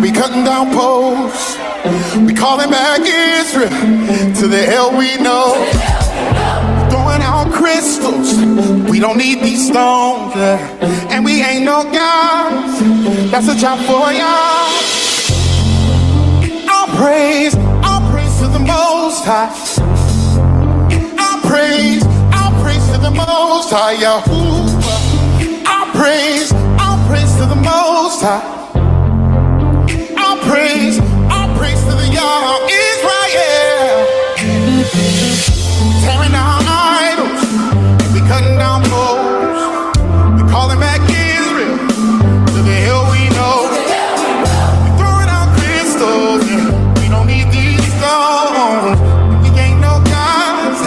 we cutting down poles. We calling back Israel to the hell we know. Throwing out crystals, we don't need these stones, and we ain't no gods. That's a job for y'all. All praise to the Most High. All praise to the Most High, Yahuwah. All praise to the Most High. All praise to the Yah Israel. Tearing down idols, we cutting down poles. We calling back Israel to the hell we know. We throwing out crystals, yeah. We don't need these stones. We ain't no gods.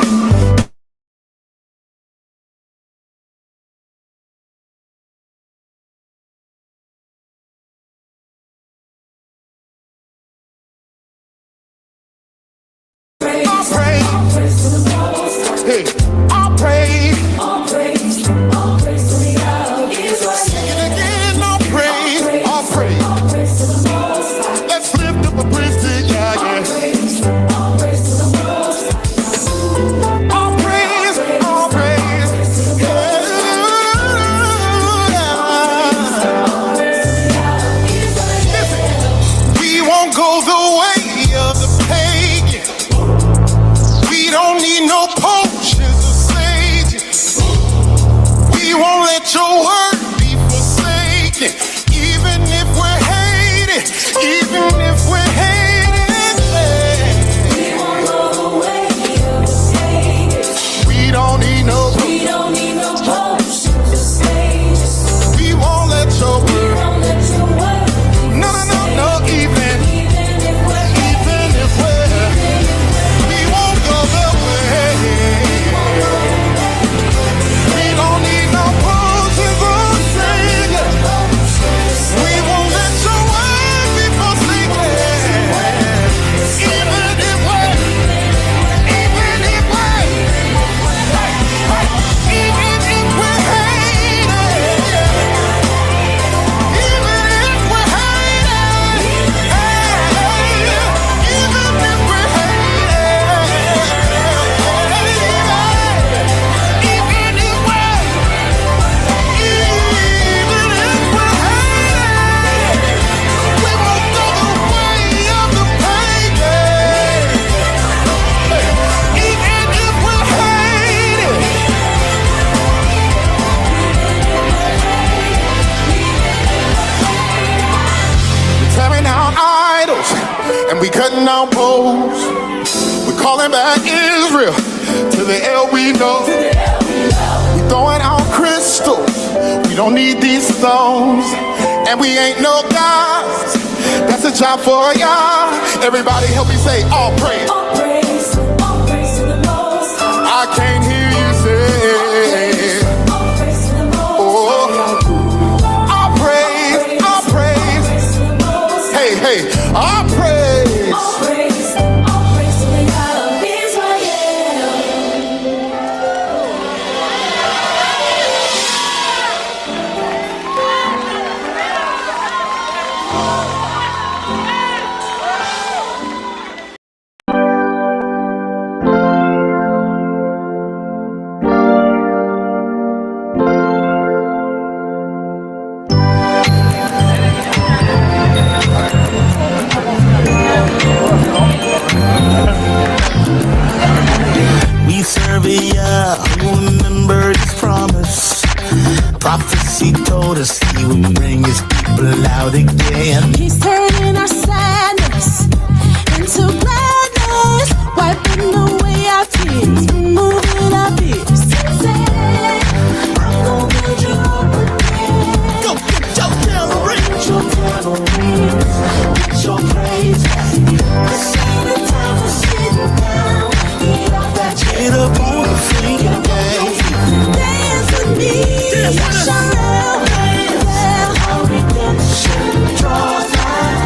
Hey, all praise to the God of Israel. Sing it again, all praise to the Most High. Let's lift up a praise to Yah, yeah. All praise to the Most High. All praise to the Listen, we won't go the way of the pagan. We don't need no potions of Satan. We won't let your word be forsaken. Even if we're hated, even if we're hated, We won't go the way of the pagans. we don't need no potions of Satan. we won't let your We word. won't let your word be No, forsaken. even if we're we won't go the way. We don't need no potions of Satan. We won't let your word be forsaken. Even if we're and we cutting down poles. We're calling back Israel to the hell we know. We throwing out crystals, we don't need these stones, and we ain't no gods. That's a job for y'all. Everybody help me say all praise. All praise to the Most High. I can't hear you say All praise to the Most High. all praise To the Most High. hey all praise. All praise to the God of Israel. We serve a Yah who remembered his promise. Prophecy told us he would bring his people out again. He's turning our sadness into gladness, wiping away our tears, removing our fears. I'm gonna build you up again. Go get your tambourine. Get your tambourines, get your praise back. This ain't the time for sitting down. Get off that chair, Get up on the feet, dance with me. Ashanda, our redemption draws nigh.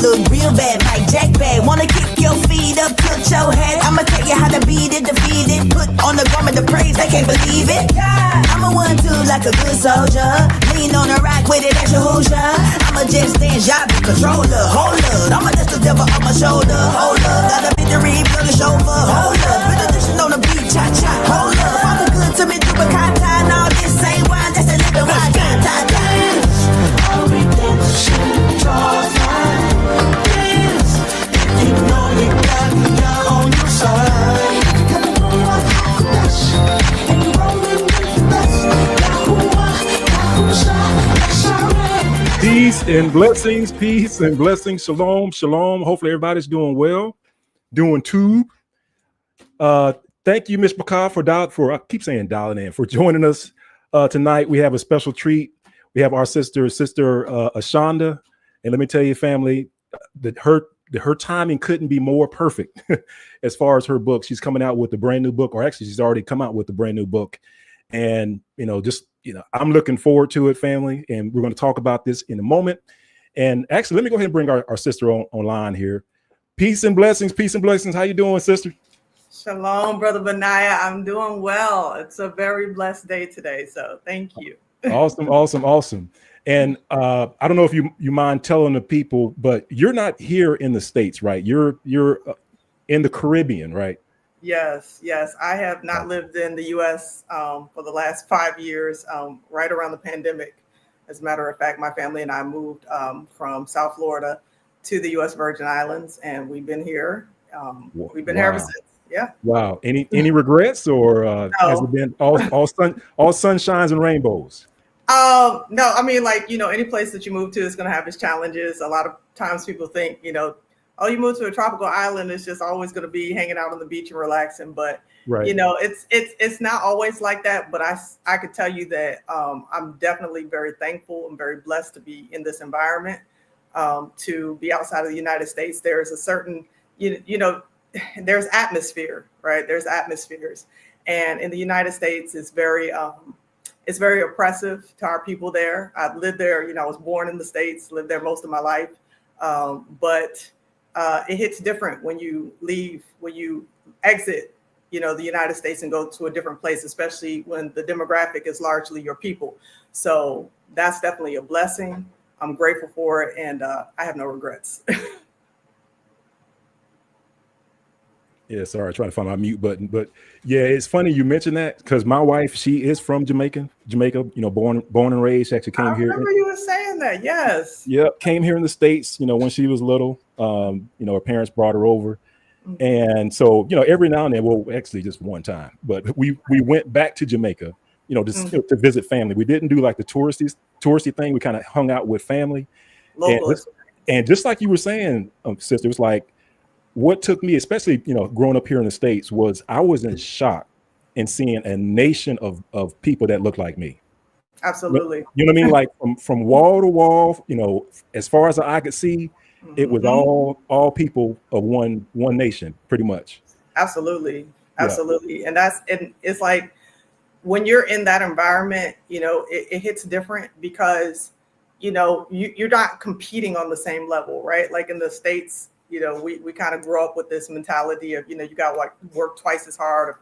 look real bad, like Jack bad. Wanna kick your feet up, tilt your head. I'ma tell you how to beat it, defeat it. Put on the garment of praise, they can't believe it. I'm a 1-2 like a good soldier. Lean on the rock with it, that's your Hoosier. I'm a jet stand, job controller. Hold up, I'ma let the devil on my shoulder. Hold up, got a victory, blow the chauffeur. Hold up, been addition on the beat, cha cha. Hold up, Father good to me, do a kata. All this ain't wine, that's a living wine. Our redemption draws nigh. Dance if you know you got God on your side. Come on, and you rolling with the best. Yahuwah, Peace and blessings, peace and blessings. Shalom, shalom. Hopefully everybody's doing well, doing tube. Thank you, Miss McCall, I keep saying dialing in, for joining us tonight. We have a special treat. We have our sister Ashanda, and let me tell you, family, that her timing couldn't be more perfect as far as her book. She's coming out with a brand new book, or actually, she's already come out with a brand new book, and I'm looking forward to it, family. And we're going to talk about this in a moment. And actually, let me go ahead and bring our sister online here. Peace and blessings, peace and blessings. How you doing, sister? Shalom, Brother Benaiah. I'm doing well. It's a very blessed day today, so thank you. Awesome. And I don't know if you mind telling the people, but you're not here in the States, right? You're in the Caribbean, right? Yes. I have not lived in the U.S. For the last 5 years, right around the pandemic. As a matter of fact, my family and I moved from South Florida to the U.S. Virgin Islands, and we've been here. We've been here ever since. Yeah. Wow. Any regrets, or No. has it been all sunshines and rainbows? No, I mean, any place that you move to is going to have its challenges. A lot of times people think, oh, you move to a tropical island, it's just always going to be hanging out on the beach and relaxing. But, right. It's not always like that. But I could tell you that I'm definitely very thankful and very blessed to be in this environment, to be outside of the United States. There is a certain, there's atmosphere, right? There's atmospheres. And in the United States, it's very oppressive to our people there. I've lived there, I was born in the States, lived there most of my life. But it hits different when you leave, when you exit, the United States and go to a different place, especially when the demographic is largely your people. So that's definitely a blessing. I'm grateful for it, and I have no regrets. Yeah, sorry, trying to find my mute button. But yeah, it's funny you mentioned that, because my wife, she is from Jamaica, born and raised. She actually came here. I remember you were saying that. Yes. Yep, came here in the States, when she was little. Her parents brought her over. And so, every now and then, well, actually just one time, but we went back to Jamaica, to visit family. We didn't do like the touristy thing. We kind of hung out with family. And just like you were saying, sister, it was like, what took me, especially, growing up here in the States, was I was in shock in seeing a nation of people that look like me. Absolutely. You know what I mean? Like from wall to wall, as far as the eye could see, it was all people of one nation, pretty much. Absolutely. Yeah. And it's like, when you're in that environment, it hits different because, you're not competing on the same level, right? Like in the States, we kind of grow up with this mentality of, you got to work twice as hard,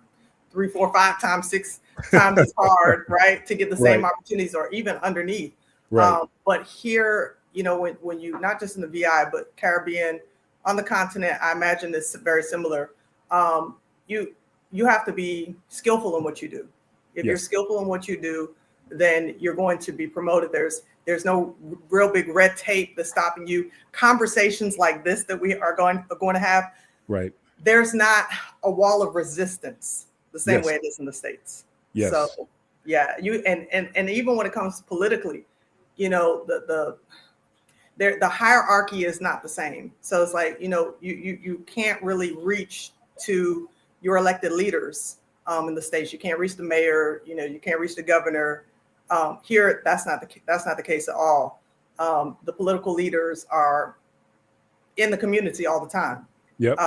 3, 4, 5 times, 6 times as hard, right? To get the same opportunities, or even underneath. Right. But here, when you, not just in the VI, but Caribbean, on the continent, I imagine it's very similar. You have to be skillful in what you do. If you're skillful in what you do, then you're going to be promoted. There's no real big red tape that's stopping you. Conversations like this that we are going to have, right? There's not a wall of resistance the same way it is in the States. Yes. So yeah, and even when it comes politically, the hierarchy is not the same. So it's like, you can't really reach to your elected leaders in the States. You can't reach the mayor, you can't reach the governor. Here, that's not the case at all. The political leaders are in the community all the time. Yep.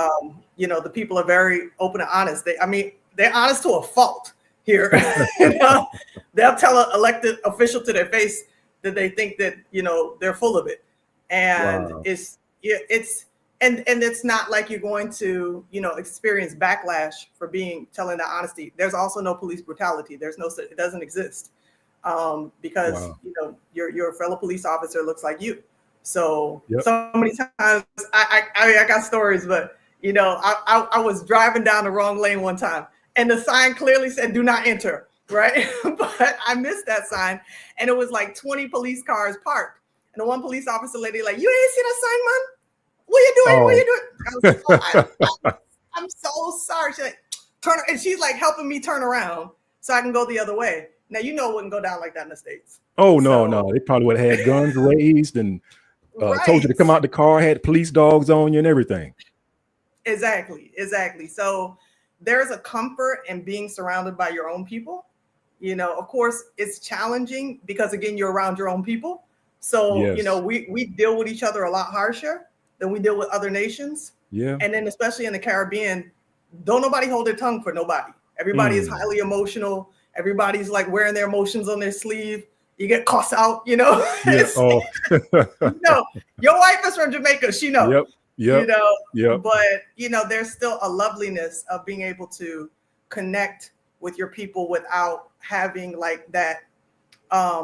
The people are very open and honest. They're honest to a fault here. They'll tell an elected official to their face that they think that, they're full of it. And it's, it's and it's not like you're going to, experience backlash for telling the honesty. There's also no police brutality. It doesn't exist, because Wow. your fellow police officer looks like you. So Yep. so many times I got stories, but I was driving down the wrong lane one time, and the sign clearly said "Do not enter." Right, but I missed that sign, and it was like 20 police cars parked, and the one police officer lady like, "You ain't see that sign, man? What you doing? What Oh. you doing?" I was like, "Oh, I'm so sorry." She's like, "Turn," and she's like helping me turn around so I can go the other way. Now it wouldn't go down like that in the States. Oh no, So no. They probably would have had guns raised and told you right, to come out the car, had police dogs on you and everything. exactly. So there's a comfort in being surrounded by your own people. Of course, it's challenging because again, you're around your own people. So, Yes. we deal with each other a lot harsher than we deal with other nations. Yeah. And then especially in the Caribbean, don't nobody hold their tongue for nobody. Everybody is Mm. highly emotional. Everybody's like wearing their emotions on their sleeve. You get cussed out, Yeah. Oh. Your wife is from Jamaica. She knows. Yep. Yep. Yep. But there's still a loveliness of being able to connect with your people without having like that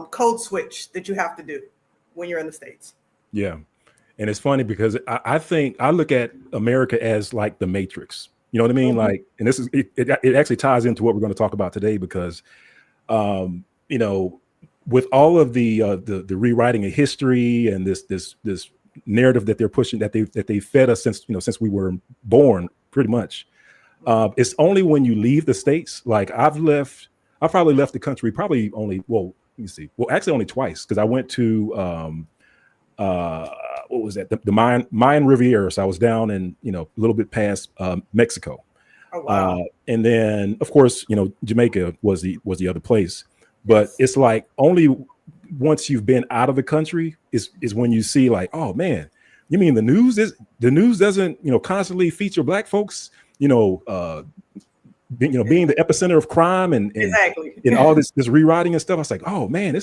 code switch that you have to do when you're in the States. Yeah. And it's funny because I think I look at America as like the Matrix. You know what I mean? Mhm. Like, and this is it actually ties into what we're going to talk about today because with all of the rewriting of history and this narrative that they're pushing that they fed us since we were born, pretty much. It's only when you leave the States, like I've probably left the country probably only, well, let me see. Well, actually only twice because I went to what was that? The Mayan Riviera. So I was down in, a little bit past Mexico. Oh wow. And then of course, Jamaica was the other place. But Yes. it's like only once you've been out of the country is when you see like, oh man, you mean the news doesn't, constantly feature black folks, being the epicenter of crime and Exactly. all this rewriting and stuff. I was like, oh man,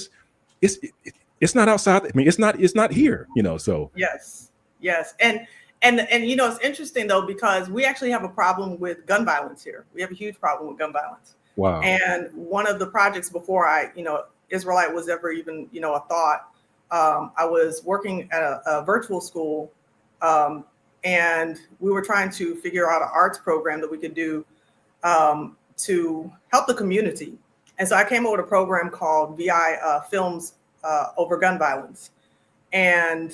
it's not outside. I mean, it's not here, so. Yes. And it's interesting though, because we actually have a problem with gun violence here. We have a huge problem with gun violence. Wow. And one of the projects before Israelite was ever even, a thought, I was working at a virtual school, and we were trying to figure out an arts program that we could do to help the community. And so I came up with a program called VI Films Over Gun Violence. And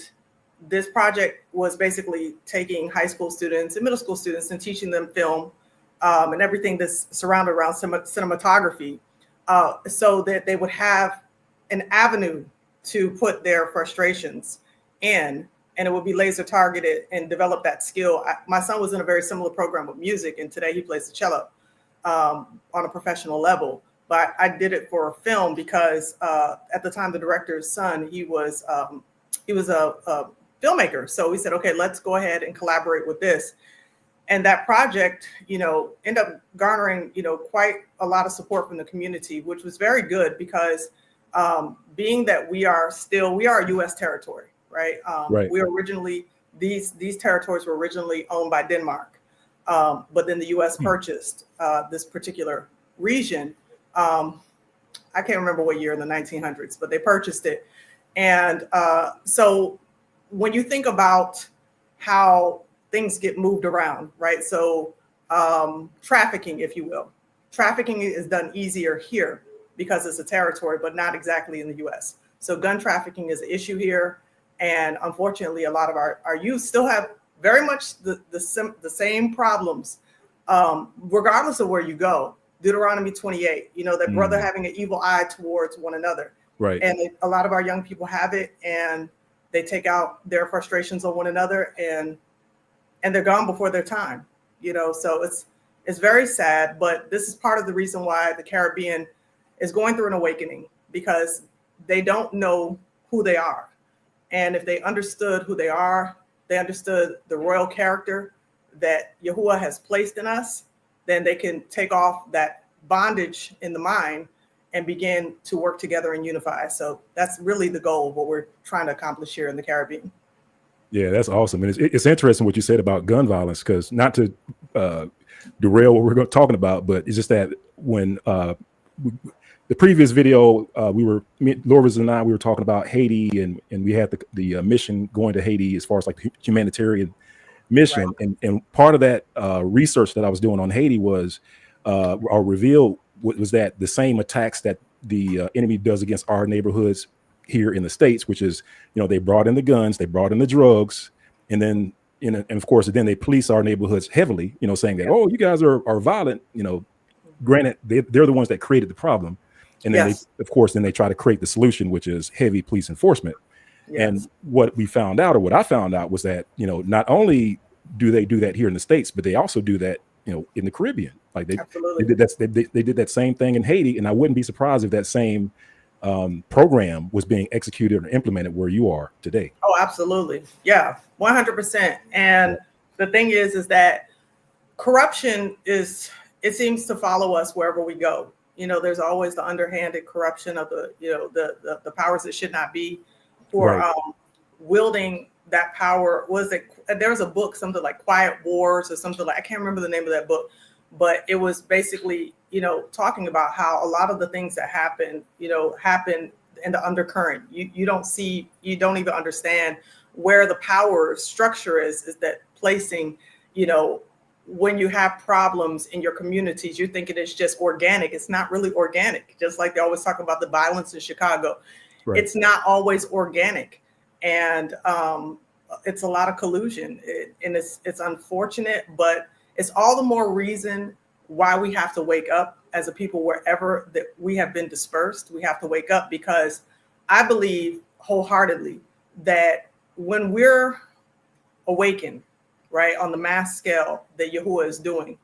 this project was basically taking high school students and middle school students and teaching them film and everything that's surrounded around cinematography, so that they would have an avenue to put their frustrations in, and it would be laser targeted and develop that skill. My son was in a very similar program with music, and today he plays the cello on a professional level. But I did it for a film because at the time, the director's son, he was a filmmaker. So we said, okay, let's go ahead and collaborate with this. And that project, ended up garnering, quite a lot of support from the community, which was very good because being that we are a U.S. territory, right? Right. We originally, these territories were originally owned by Denmark, but then the U.S. purchased this particular region. I can't remember what year in the 1900s, but they purchased it. And so when you think about how things get moved around, right? So trafficking, if you will. Trafficking is done easier here because it's a territory, but not exactly in the US. So gun trafficking is an issue here. And unfortunately, a lot of our youth still have very much the same problems, regardless of where you go. Deuteronomy 28, that brother having an evil eye towards one another. Right. And a lot of our young people have it, and they take out their frustrations on one another, and they're gone before their time, so it's very sad, but this is part of the reason why the Caribbean is going through an awakening, because they don't know who they are. And if they understood who they are, they understood the royal character that Yahuwah has placed in us, then they can take off that bondage in the mind and begin to work together and unify. So that's really the goal of what we're trying to accomplish here in the Caribbean. Yeah, that's awesome. And it's interesting what you said about gun violence, because not to derail what we're talking about, but it's just that when the previous video, Loris and I, we were talking about Haiti, and we had the mission going to Haiti as far as like humanitarian mission. Right. And part of that research that I was doing on Haiti was, or revealed, was that the same attacks that the enemy does against our neighborhoods here in the States, which is, they brought in the guns, they brought in the drugs, and then, and of course, then they police our neighborhoods heavily, saying that, oh, you guys are violent, granted, they're the ones that created the problem. And then Yes. of course, then they try to create the solution, which is heavy police enforcement. Yes. And what we found out, or what I found out, was that, not only do they do that here in the States, but they also do that, in the Caribbean. Like they did that, they did that same thing in Haiti. And I wouldn't be surprised if that same program was being executed or implemented where you are today. Oh, absolutely. Yeah, 100%. And the thing is that corruption it seems to follow us wherever we go. There's always the underhanded corruption of the powers that should not be, for wielding that power. There was a book, something like Quiet Wars or something like, I can't remember the name of that book, but it was basically, talking about how a lot of the things that happen in the undercurrent. You don't even understand where the power structure is that placing, when you have problems in your communities, you're thinking it's just organic. It's not really organic. Just like they always talk about the violence in Chicago. Right. It's not always organic. And it's a lot of collusion. And it's unfortunate, but it's all the more reason why we have to wake up as a people wherever that we have been dispersed. We have to wake up, because I believe wholeheartedly that when we're awakened, right, on the mass scale that Yahuwah is doing,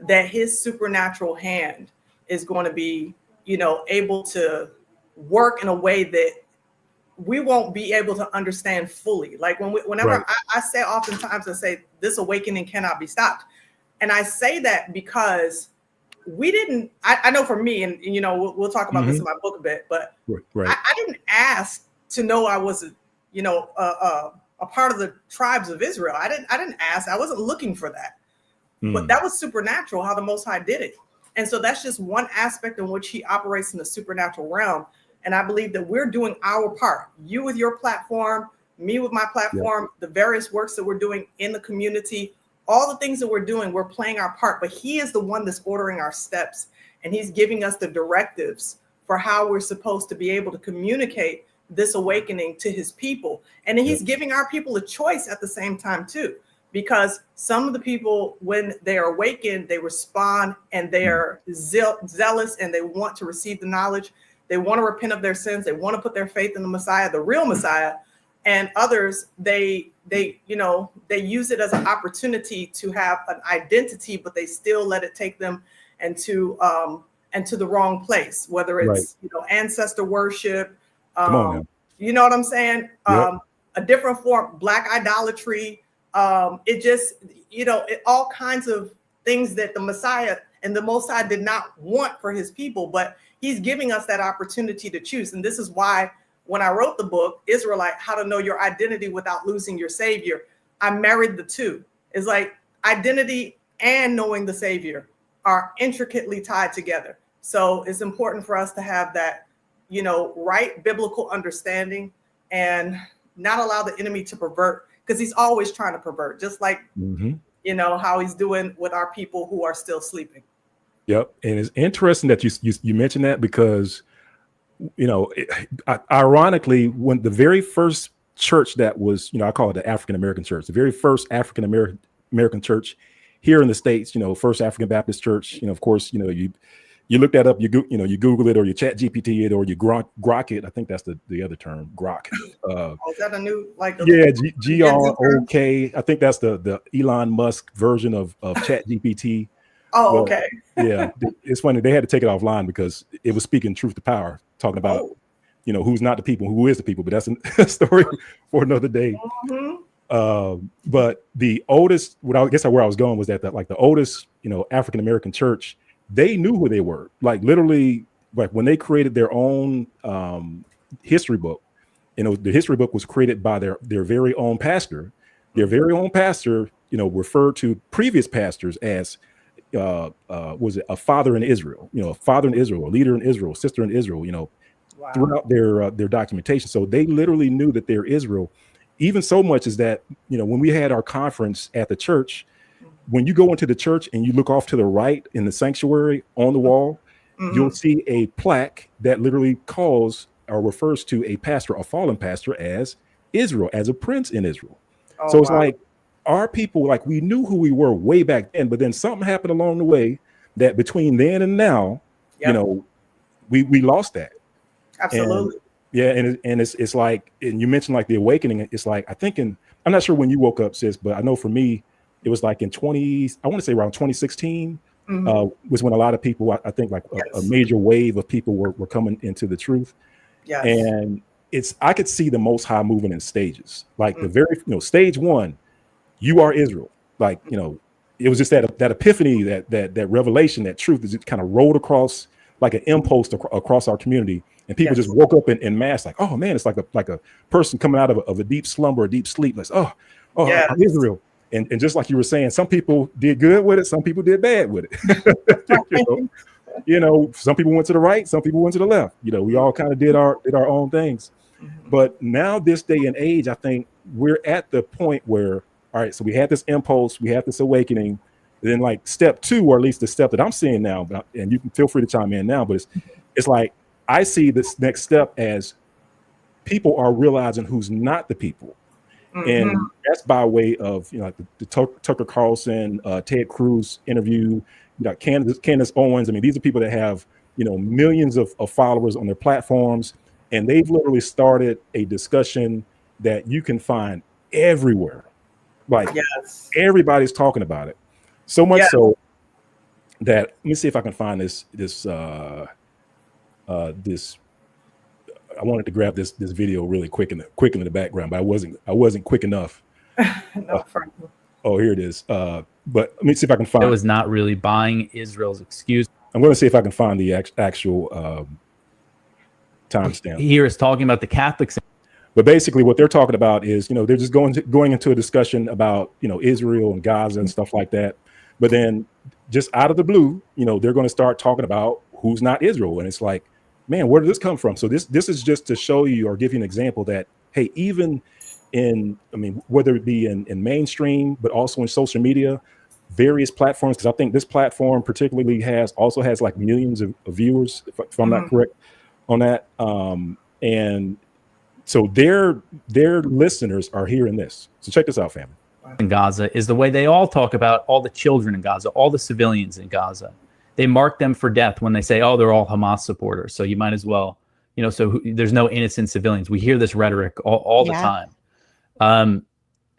that his supernatural hand is going to be, able to work in a way that we won't be able to understand fully. Like whenever I say, oftentimes I say, this awakening cannot be stopped. And I say that because I know for me, and we'll talk about this in my book a bit, but I didn't ask to know I was, a part of the tribes of Israel. I didn't ask. I wasn't looking for that. But that was supernatural, how the Most High did it. And so that's just one aspect in which he operates in the supernatural realm. And I believe that we're doing our part. You with your platform, me with my platform, the various works that we're doing in the community, all the things that we're doing, we're playing our part. But he is the one that's ordering our steps. And he's giving us the directives for how we're supposed to be able to communicate this awakening to his people. And then he's giving our people a choice at the same time too, because some of the people, when they are awakened, they respond and they are zealous and they want to receive the knowledge. They want to repent of their sins. They want to put their faith in the Messiah, the real Messiah. And others, they use it as an opportunity to have an identity, but they still let it take them into the wrong place, whether it's ancestor worship, you know what I'm saying? A different form, black idolatry. It just, all kinds of things that the Messiah and the Most High did not want for his people, but he's giving us that opportunity to choose. And this is why when I wrote the book, Israelite, How to Know Your Identity Without Losing Your Savior, I married the two. It's like identity and knowing the Savior are intricately tied together. So it's important for us to have that, right biblical understanding and not allow the enemy to pervert, because he's always trying to pervert, just like, how he's doing with our people who are still sleeping. Yep. And it's interesting that you mentioned that, because, ironically, when the very first church that was, I call it the African-American church, the very first African-American church here in the States, First African Baptist Church, of course, you look that up, you Google it, or you Chat GPT it, or you Grok it. I think that's the other term, Grok. Is that a new, like? GROK. I think that's the Elon Musk version of Chat GPT. Oh, okay. Yeah, it's funny. They had to take it offline because it was speaking truth to power, talking about, who's not the people, who is the people. But that's a story for another day. But the oldest, where I was going was that the oldest, African American church, they knew who they were. Like literally, like when they created their own history book, the history book was created by their very own pastor. Their very own pastor, referred to previous pastors as was it a father in Israel, a father in Israel, a leader in Israel, a sister in Israel, Wow. throughout their documentation. So they literally knew that they're Israel, even so much as that, when we had our conference at the church, when you go into the church and you look off to the right in the sanctuary on the wall, you'll see a plaque that literally calls or refers to a pastor, a fallen pastor, as Israel, as a prince in Israel. Oh, So it's wow. like our people, like we knew who we were way back then, but then something happened along the way that between then and now, Yep. we lost that. Absolutely. And it's like, and you mentioned like the awakening. It's like, I'm not sure when you woke up, sis, but I know for me, it was like I want to say around 2016 was when a lot of people, I think like a major wave of people were coming into the truth. Yes. And I could see the Most High moving in stages. Like the very, stage one, you are Israel. Like, it was just that epiphany, that revelation, that truth is just kind of rolled across like an impulse across our community. And people just woke up in mass, like, oh man, it's like a person coming out of a deep slumber, a deep sleep. Like, I'm Israel. And just like you were saying, some people did good with it, some people did bad with it. Some people went to the right, some people went to the left. We all kind of did our own things. But now, this day and age, I think we're at the point where, all right, so we had this impulse, we had this awakening. Then, like step two, or at least the step that I'm seeing now, and you can feel free to chime in now, but it's like I see this next step as people are realizing who's not the people. And that's by way of like the Tucker Carlson, Ted Cruz interview, Candace Owens. I mean, these are people that have millions of followers on their platforms, and they've literally started a discussion that you can find everywhere. Like everybody's talking about it, so much so that let me see if I can find this. I wanted to grab this video really quick in the background, but I wasn't quick enough. Here it is. But let me see if I can find. It was not really buying Israel's excuse. I'm going to see if I can find the actual timestamp. Here is talking about the Catholics. But basically, what they're talking about is, they're just going into a discussion about, Israel and Gaza and stuff like that. But then, just out of the blue, they're going to start talking about who's not Israel, and it's like, man, where did this come from? So this is just to show you or give you an example that, hey, even whether it be in mainstream, but also in social media, various platforms, because I think this platform particularly has like millions of viewers, if I'm not correct on that. And so their listeners are hearing this. So check this out, family. In Gaza is the way they all talk about all the children in Gaza, all the civilians in Gaza. They mark them for death when they say, oh, they're all Hamas supporters. So you might as well, so there's no innocent civilians. We hear this rhetoric all the time.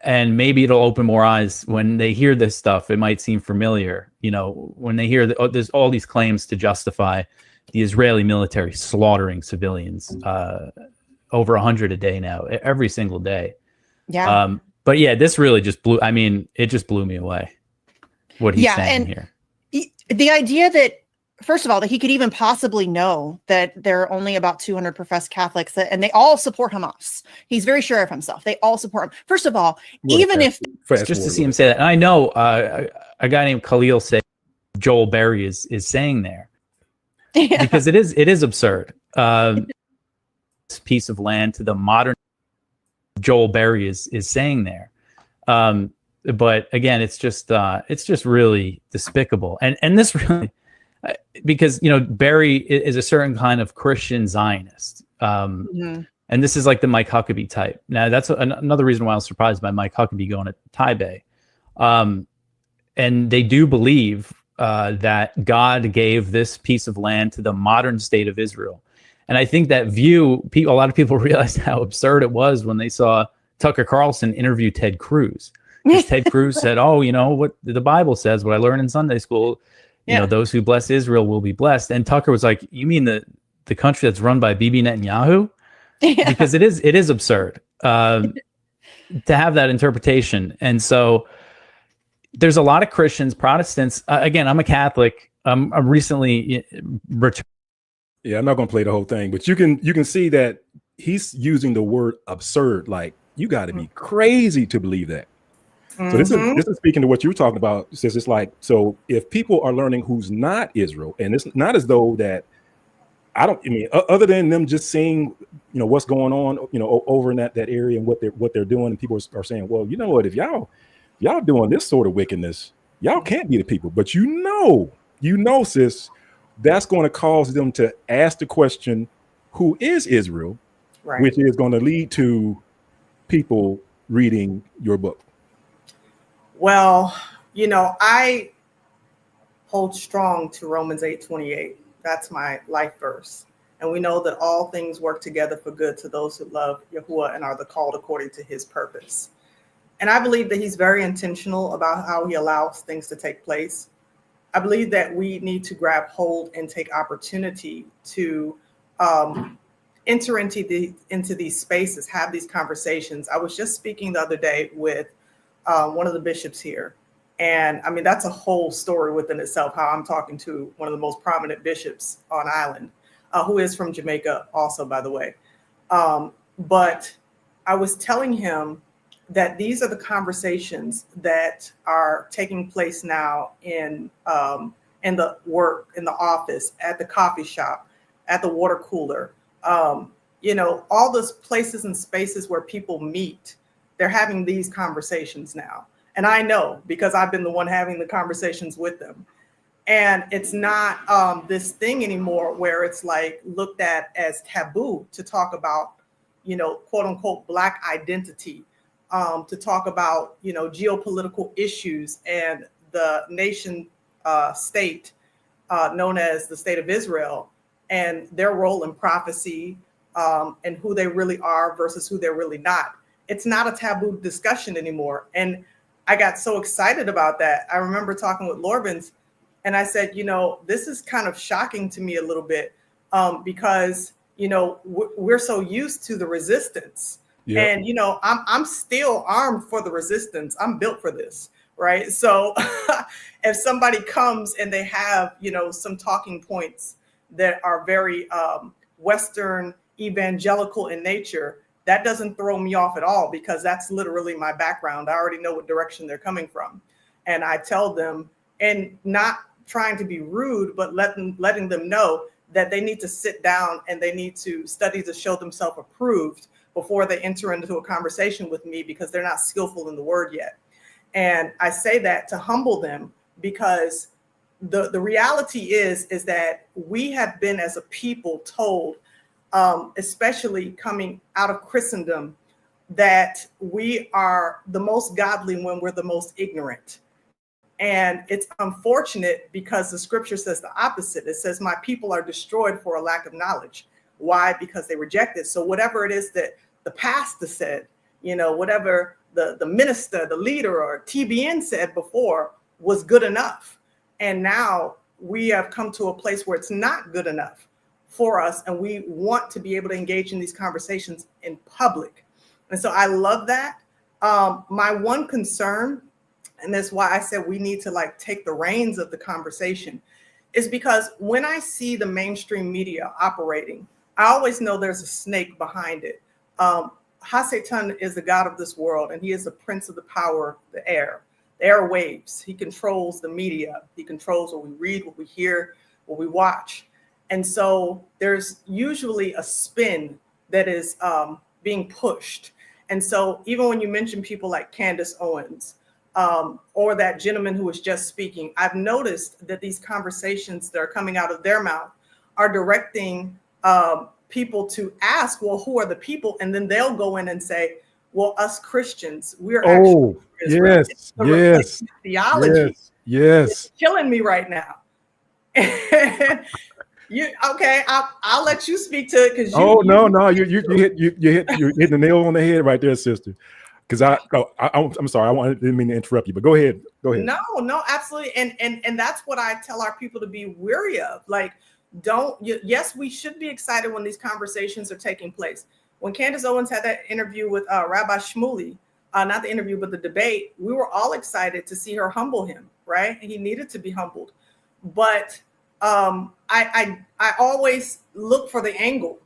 And maybe it'll open more eyes when they hear this stuff. It might seem familiar, when they hear that there's all these claims to justify the Israeli military slaughtering civilians, over 100 a day now, every single day. Yeah. But yeah, this really just it just blew me away what he's saying here. The idea that, first of all, that he could even possibly know that there are only about 200 professed Catholics and they all support Hamas. He's very sure of himself. They all support him. First of all, even if just to see him say that, and I know a guy named Khalil said Joel Berry is saying there because it is absurd. This piece of land to the modern Joel Berry is saying there. But again, it's just really despicable. And this really, because, Berry is a certain kind of Christian Zionist. And this is like the Mike Huckabee type. Now, that's another reason why I was surprised by Mike Huckabee going to Taipei. And they do believe that God gave this piece of land to the modern state of Israel. And I think that view, a lot of people realized how absurd it was when they saw Tucker Carlson interview Ted Cruz. Because Ted Cruz said, oh, what the Bible says, what I learned in Sunday school, those who bless Israel will be blessed. And Tucker was like, you mean the country that's run by Bibi Netanyahu? Yeah. Because it is absurd to have that interpretation. And so there's a lot of Christians, Protestants. Again, I'm a Catholic. I'm recently returned. Yeah, I'm not going to play the whole thing, but you can see that he's using the word absurd. Like, you got to be crazy to believe that. So this is speaking to what you were talking about. Says it's like, so if people are learning who's not Israel, and it's not as though that I mean, other than them just seeing, what's going on, over in that area and what they're doing, and people are saying, well, you know what, if y'all doing this sort of wickedness, y'all can't be the people. But sis, that's going to cause them to ask the question, who is Israel, Right. which is going to lead to people reading your book. Well, I hold strong to Romans 8:28. That's my life verse. And we know that all things work together for good to those who love Yahuwah and are the called according to his purpose. And I believe that he's very intentional about how he allows things to take place. I believe that we need to grab hold and take opportunity to enter into these spaces, have these conversations. I was just speaking the other day with one of the bishops here. And I mean, that's a whole story within itself, how I'm talking to one of the most prominent bishops on island, who is from Jamaica also, by the way. But I was telling him that these are the conversations that are taking place now in the work, in the office, at the coffee shop, at the water cooler, all those places and spaces where people meet. They're having these conversations now. And I know because I've been the one having the conversations with them. And it's not this thing anymore where it's like looked at as taboo to talk about, quote unquote, Black identity, to talk about, geopolitical issues and the nation state known as the State of Israel and their role in prophecy and who they really are versus who they're really not. It's not a taboo discussion anymore. And I got so excited about that. I remember talking with Lorbins and I said, this is kind of shocking to me a little bit because, we're so used to the resistance. Yeah. And, I'm still armed for the resistance. I'm built for this. Right. So if somebody comes and they have, some talking points that are very Western evangelical in nature, that doesn't throw me off at all because that's literally my background. I already know what direction they're coming from. And I tell them, and not trying to be rude, but letting them know that they need to sit down and they need to study to show themselves approved before they enter into a conversation with me because they're not skillful in the word yet. And I say that to humble them because the reality is that we have been as a people told, especially coming out of Christendom, that we are the most godly when we're the most ignorant. And it's unfortunate because the scripture says the opposite. It says, my people are destroyed for a lack of knowledge. Why? Because they reject it. So whatever it is that the pastor said, whatever the minister, the leader, or TBN said before was good enough. And now we have come to a place where it's not good enough for us. And we want to be able to engage in these conversations in public. And so I love that. My one concern, and that's why I said we need to take the reins of the conversation, is because when I see the mainstream media operating, I always know there's a snake behind it. Hasatan is the God of this world, and he is the prince of the power, the airwaves. He controls the media. He controls what we read, what we hear, what we watch. And so there's usually a spin that is being pushed. And so even when you mention people like Candace Owens or that gentleman who was just speaking, I've noticed that these conversations that are coming out of their mouth are directing people to ask, well, who are the people? And then they'll go in and say, well, us Christians, we're actually Israel. Yes, theology. Yes. It's killing me right now. I'll let you speak to it because you hit the nail on the head right there, sister. Because I'm sorry, didn't mean to interrupt you, but go ahead. No, absolutely, and that's what I tell our people to be wary of. Yes, we should be excited when these conversations are taking place. When Candace Owens had that interview with Rabbi Shmuley, not the interview, but the debate, we were all excited to see her humble him, right? He needed to be humbled. But I always look for the angle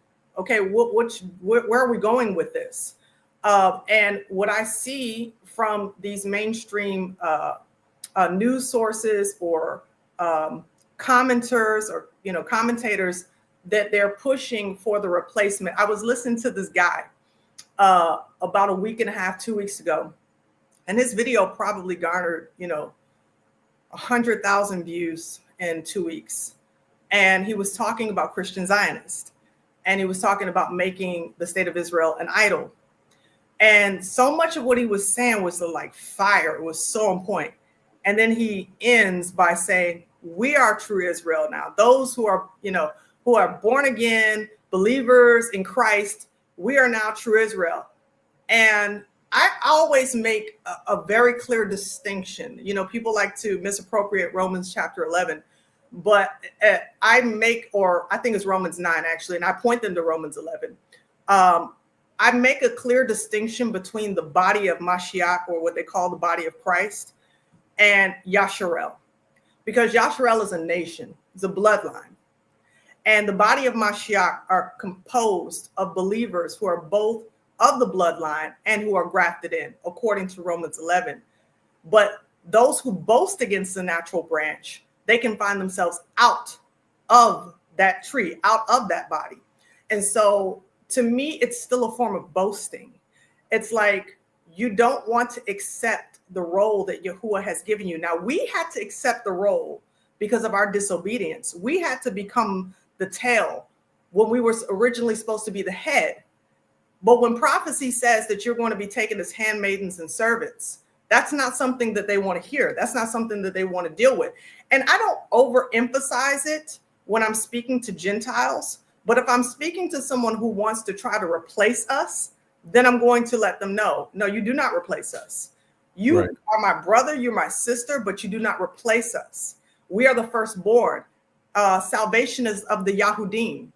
okay, where are we going with this? And what I see from these mainstream news sources or commenters or commentators, that they're pushing for the replacement. I was listening to this guy about a week and a half, 2 weeks ago, and his video probably garnered 100,000 views in 2 weeks. And he was talking about Christian Zionists, and he was talking about making the state of Israel an idol. And so much of what he was saying was like fire. It was so on point. And then he ends by saying, we are true Israel now. Those who are, who are born again, believers in Christ, we are now true Israel. And I always make a very clear distinction. People like to misappropriate Romans chapter 11, but I think it's Romans 9 actually, and I point them to Romans 11. I make a clear distinction between the body of Mashiach, or what they call the body of Christ, and Yasharel, because Yasharel is a nation, it's a bloodline. And the body of Mashiach are composed of believers who are both of the bloodline and who are grafted in, according to Romans 11. But those who boast against the natural branch, they can find themselves out of that tree, out of that body. And so to me, it's still a form of boasting. It's like you don't want to accept the role that Yahuwah has given you. Now, we had to accept the role because of our disobedience. We had to become the tail when we were originally supposed to be the head. But when prophecy says that you're going to be taken as handmaidens and servants, that's not something that they want to hear. That's not something that they want to deal with. And I don't overemphasize it when I'm speaking to Gentiles. But if I'm speaking to someone who wants to try to replace us, then I'm going to let them know, no, you do not replace us. You Right. are my brother, you're my sister, but you do not replace us. We are the firstborn. Salvation is of the Yahudim.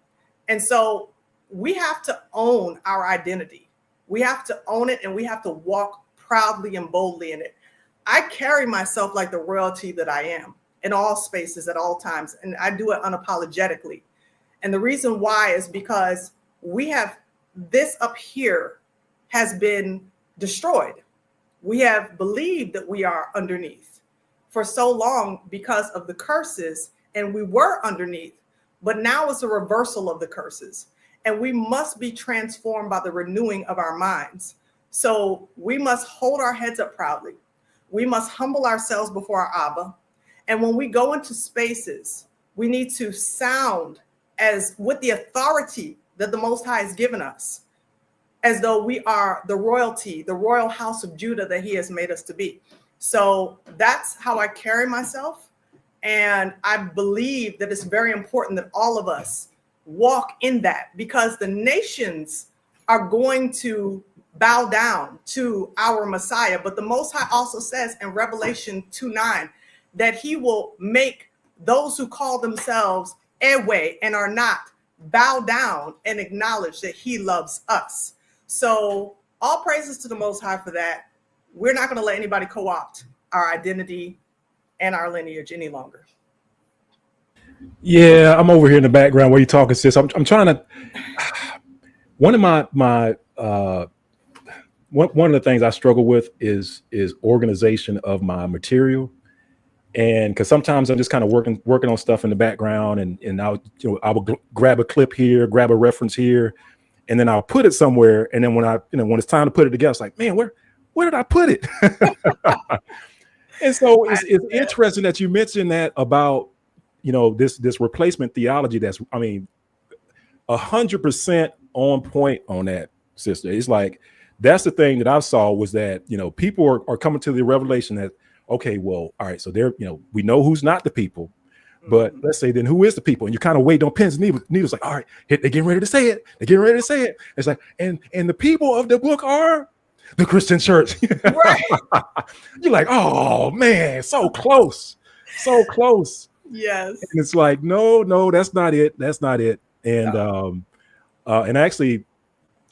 And so we have to own our identity. We have to own it, and we have to walk proudly and boldly in it. I carry myself like the royalty that I am in all spaces at all times, and I do it unapologetically. And the reason why is because we have this up here has been destroyed. We have believed that we are underneath for so long because of the curses, and we were underneath, but now it's a reversal of the curses, and we must be transformed by the renewing of our minds. So we must hold our heads up proudly. We must humble ourselves before our Abba. And when we go into spaces, we need to sound as with the authority that the Most High has given us, as though we are the royalty, the royal house of Judah that he has made us to be. So that's how I carry myself. And I believe that it's very important that all of us walk in that, because the nations are going to bow down to our Messiah. But the Most High also says in Revelation 2:9 that he will make those who call themselves Ewe and are not bow down and acknowledge that he loves us. So all praises to the Most High for that. We're not going to let anybody co-opt our identity and our lineage any longer. Yeah, I'm over here in the background where you're talking, sis. I'm trying to. One of my one of the things I struggle with is organization of my material, and because sometimes I'm just kind of working on stuff in the background, and I will grab a clip here, grab a reference here, and then I'll put it somewhere, and then when when it's time to put it together, it's like, man, where did I put it? And so it's interesting that you mentioned that about this replacement theology. That's 100% on point on that, sister. It's like that's the thing that I saw was that people are coming to the revelation that, okay, well, all right, so they're we know who's not the people, but let's say then who is the people? And you kind of wait on pins and needles, like, all right, they're getting ready to say it. They're getting ready to say it. It's like, and the people of the book are the Christian church. Right. You're like, oh man, so close. Yes. And it's like, no, that's not it. That's not it. And and actually,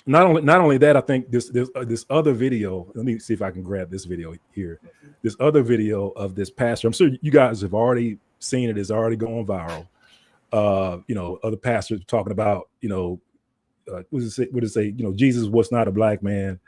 not only that, I think this other video. Let me see if I can grab this video here. This other video of this pastor. I'm sure you guys have already seen it. It's already going viral. Other pastors talking about what does it say? Jesus was not a black man.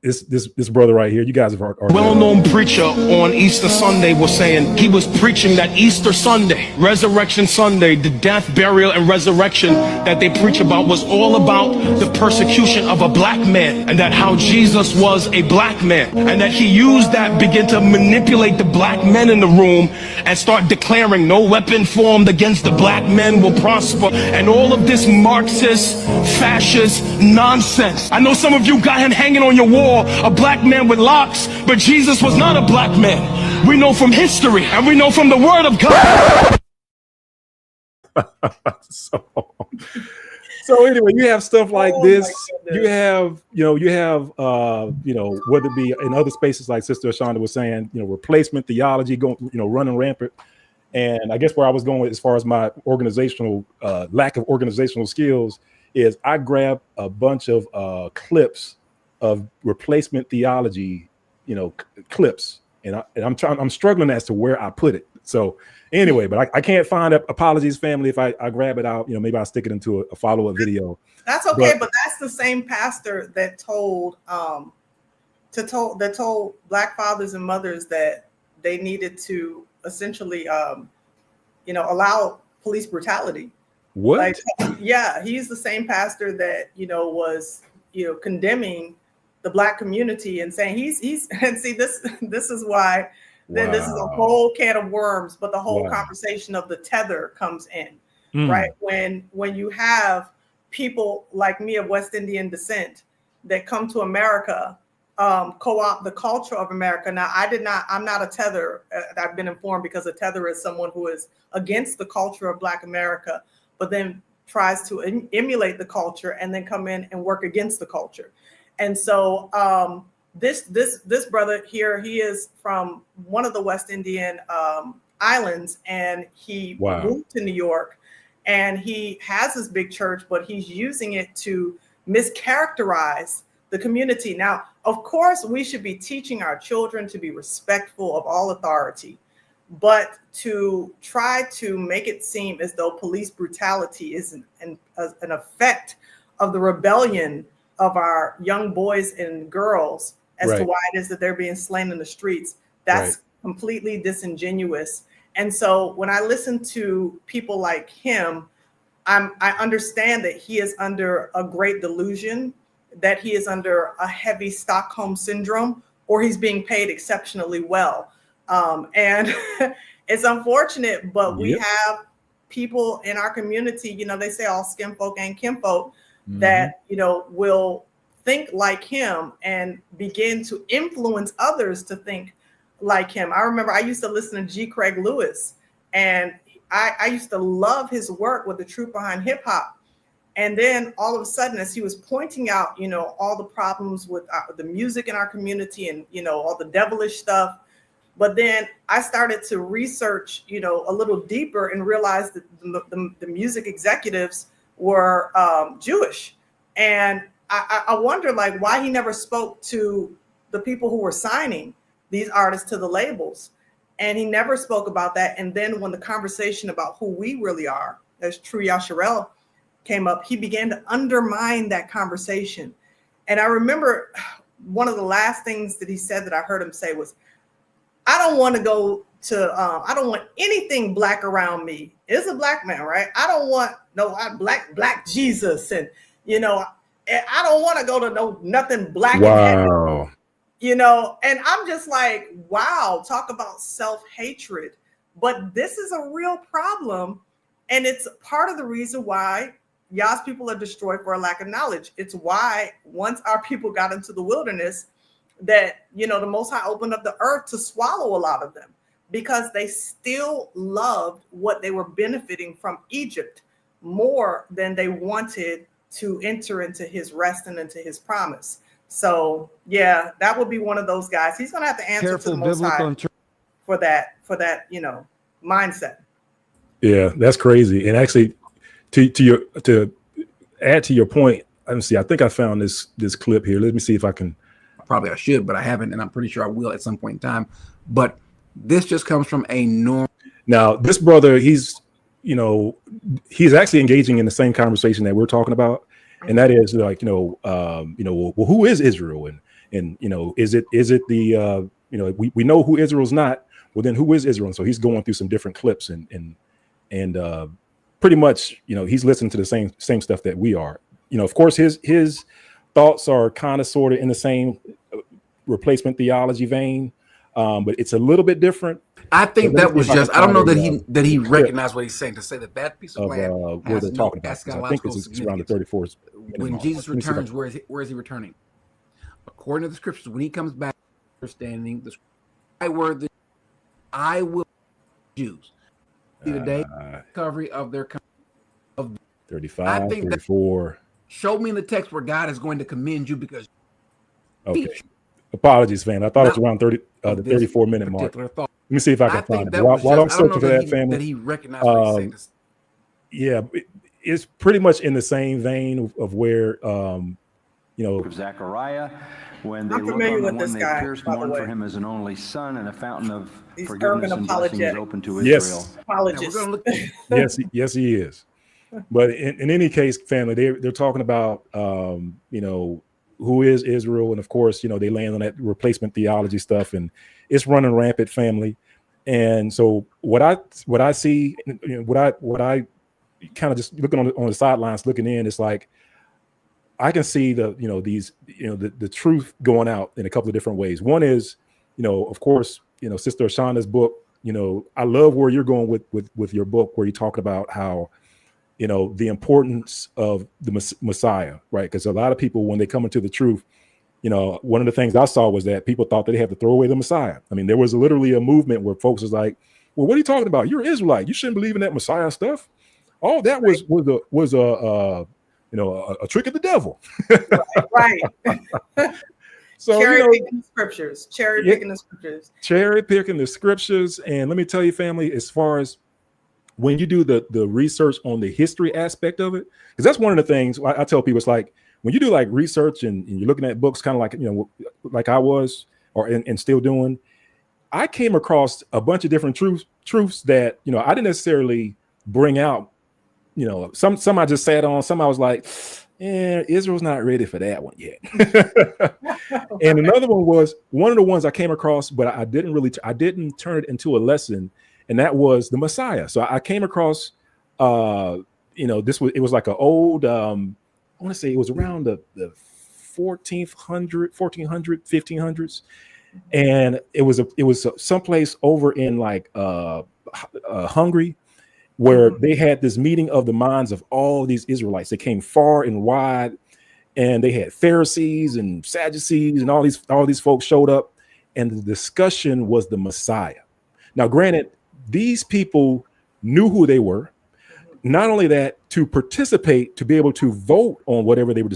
This brother right here, you guys have heard. Well-known preacher on Easter Sunday was saying he was preaching that Easter Sunday, Resurrection Sunday, the death, burial, and resurrection that they preach about was all about the persecution of a black man, and that how Jesus was a black man, and that he used that, begin to manipulate the black men in the room and start declaring no weapon formed against the black men will prosper, and all of this Marxist, fascist nonsense. I know some of you got him hanging on your wall, a black man with locks, but Jesus was not a black man. We know from history and we know from the word of God. So anyway, you have stuff like this. You have whether it be in other spaces like Sister Ashanda was saying, replacement theology going, running rampant. And I guess where I was going with as far as my organizational lack of organizational skills is I grabbed a bunch of clips of replacement theology, clips, and I'm struggling as to where I put it. So anyway, but I can't find it. Apologies, family, if I grab it out. Maybe I'll stick it into a follow-up video. That's okay, but that's the same pastor that told black fathers and mothers that they needed to essentially allow police brutality. What? Yeah, he's the same pastor that was condemning the black community and saying he's and see this is why then this is a whole can of worms, but the whole conversation of the tether comes in, right? When you have people like me of West Indian descent that come to America, co-opt the culture of America. Now, I'm not a tether. I've been informed because a tether is someone who is against the culture of Black America, but then tries to emulate the culture and then come in and work against the culture. And so this brother here, he is from one of the West Indian islands, and he moved to New York, and he has this big church, but he's using it to mischaracterize the community. Now, of course, we should be teaching our children to be respectful of all authority, but to try to make it seem as though police brutality is an effect of the rebellion of our young boys and girls as to why it is that they're being slain in the streets, that's completely disingenuous. And so when I listen to people like him, I understand that he is under a great delusion, that he is under a heavy Stockholm syndrome, or he's being paid exceptionally well. And it's unfortunate, but we have people in our community, they say all skin folk ain't kinfolk, that, will think like him and begin to influence others to think like him. I remember I used to listen to G. Craig Lewis, and I used to love his work with the truth behind hip hop. And then all of a sudden, as he was pointing out, all the problems with the music in our community and, all the devilish stuff. But then I started to research, a little deeper and realized that the music executives were Jewish. And I wonder, why he never spoke to the people who were signing these artists to the labels. And he never spoke about that. And then when the conversation about who we really are, as True Yasharel came up, he began to undermine that conversation. And I remember one of the last things that he said that I heard him say was, I don't want to go to, I don't want anything Black around me. It's a Black man, right? I don't want black Jesus. And, I don't want to go to nothing Black. Wow. And I'm just like, wow, talk about self-hatred. But this is a real problem. And it's part of the reason why Yah's people are destroyed for a lack of knowledge. It's why once our people got into the wilderness, that, the Most High opened up the earth to swallow a lot of them, because they still loved what they were benefiting from Egypt more than they wanted to enter into his rest and into his promise. So yeah, that would be one of those guys. He's going to have to answer to the Most High for that, mindset. Yeah, that's crazy. And actually, to add to your point, let me see. I think I found this clip here. Let me see if I can. Probably I should, but I haven't, and I'm pretty sure I will at some point in time. But this just comes from a normal. Now, this brother, he's you know, he's actually engaging in the same conversation that we're talking about, and that is like, well, who is Israel, and you know, is it the you know, we know who Israel's not. Well, then who is Israel? And so he's going through some different clips and pretty much, you know, he's listening to the same stuff that we are. You know, of course, his thoughts are kind of sort of in the same replacement theology vein, but it's a little bit different. I think But that was just, I don't know that he clip recognized what he's saying, to say that piece of of land where has they're no talking about. So I think eschatological it's around the significance. 34th minute When mark. Jesus Let me see if I returns, where is he returning? According to the scriptures, when he comes back, understanding the I will Jews. See the day recovery of their of 35, I think 34. show me in the text where God is going to commend you because Okay. Apologies, fam. I thought it was Not around the 34-minute mark. particular thought. Let me see if I can I find think it. that While, was while I'm just, I don't searching know for that that, family, he recognized what he's saying. yeah, it's pretty much in the same vein of where, you know, Of Zechariah, when they I'm look familiar on the with this one, they guy, pierced by the one for way. him as an only son, and a fountain of He's forgiveness urban and blessing is apologetic. open to Yes. Israel. Now we're Apologist. going to look. yes, he is. But in any case, family, they're talking about, you know, who is Israel, and of course, you know, they land on that replacement theology stuff, and it's running rampant, family. And so what I see, you know, what I kind of just looking on the sidelines, looking in, it's like I can see the, you know, these, you know, the truth going out in a couple of different ways. One is, you know, of course, you know, Sister Ashanda's book. You know, I love where you're going with your book, where you talk about how, you know, the importance of the Messiah, right? Because a lot of people, when they come into the truth, you know, one of the things I saw was that people thought that they had to throw away the Messiah. I mean, there was literally a movement where folks was like, well, what are you talking about? You're an Israelite. You shouldn't believe in that Messiah stuff. All that was a trick of the devil. Right. So, Cherry you know, picking the scriptures. Cherry picking the scriptures. cherry picking the scriptures. And let me tell you, family, as far as when you do the research on the history aspect of it, because that's one of the things I tell people, it's like when you do like research and you're looking at books, kind of like, you know, like I was and still doing, I came across a bunch of different truths that, you know, I didn't necessarily bring out. You know, some I just sat on, some I was like, Israel's not ready for that one yet. And another one was one of the ones I came across, but I didn't turn it into a lesson, and that was the Messiah. So I came across, you know, it was like an old, I want to say it was around the 1500s, and it was someplace over in like Hungary, where they had this meeting of the minds of all these Israelites. They came far and wide, and they had Pharisees and Sadducees, and all these folks showed up, and the discussion was the Messiah. Now, granted, these people knew who they were. Not only that, to participate, to be able to vote on whatever they were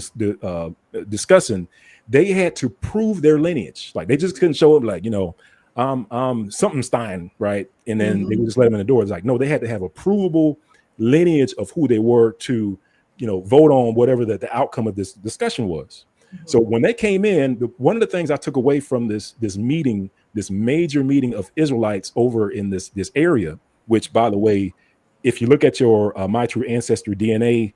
discussing, they had to prove their lineage. Like, they just couldn't show up like, you know, something Stein, right? And then they would just let them in the door. It's like, no, they had to have a provable lineage of who they were to, you know, vote on whatever the outcome of this discussion was. So when they came in, one of the things I took away from this meeting, this major meeting of Israelites over in this area, which, by the way, if you look at your My True Ancestry DNA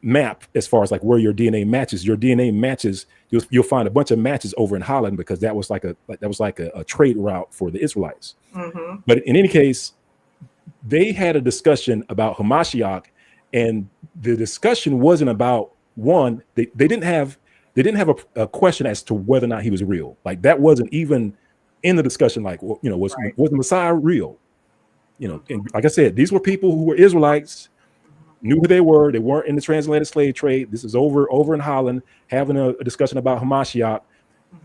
map, as far as like where your DNA matches, you'll find a bunch of matches over in Holland, because that was like a trade route for the Israelites. But in any case, they had a discussion about Hamashiach, and the discussion wasn't about one. They didn't have a question as to whether or not he was real. Like, that wasn't even in the discussion. Like, well, you know, was the Messiah real? You know, and like I said, these were people who were Israelites, knew who they were. They weren't in the transatlantic slave trade. This is over in Holland, having a discussion about Hamashiach.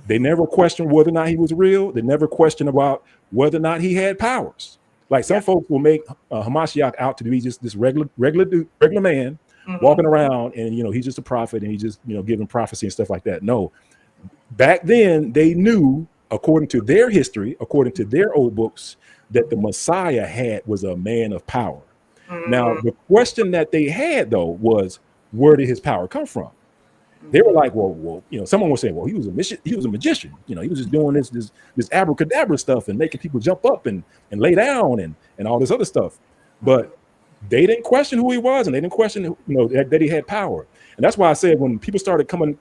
They never questioned whether or not he was real. They never questioned about whether or not he had powers. Like, some folks will make Hamashiach out to be just this regular man walking around, and, you know, he's just a prophet, and he just, you know, giving prophecy and stuff like that. No, back then they knew, according to their history, according to their old books, that the Messiah was a man of power. Now, the question that they had, though, was, where did his power come from? They were like, well, you know, someone was saying, well, he was a magician. You know, he was just doing this abracadabra stuff and making people jump up and lay down and all this other stuff. But they didn't question who he was, and they didn't question, that he had power. And that's why I said when people started coming,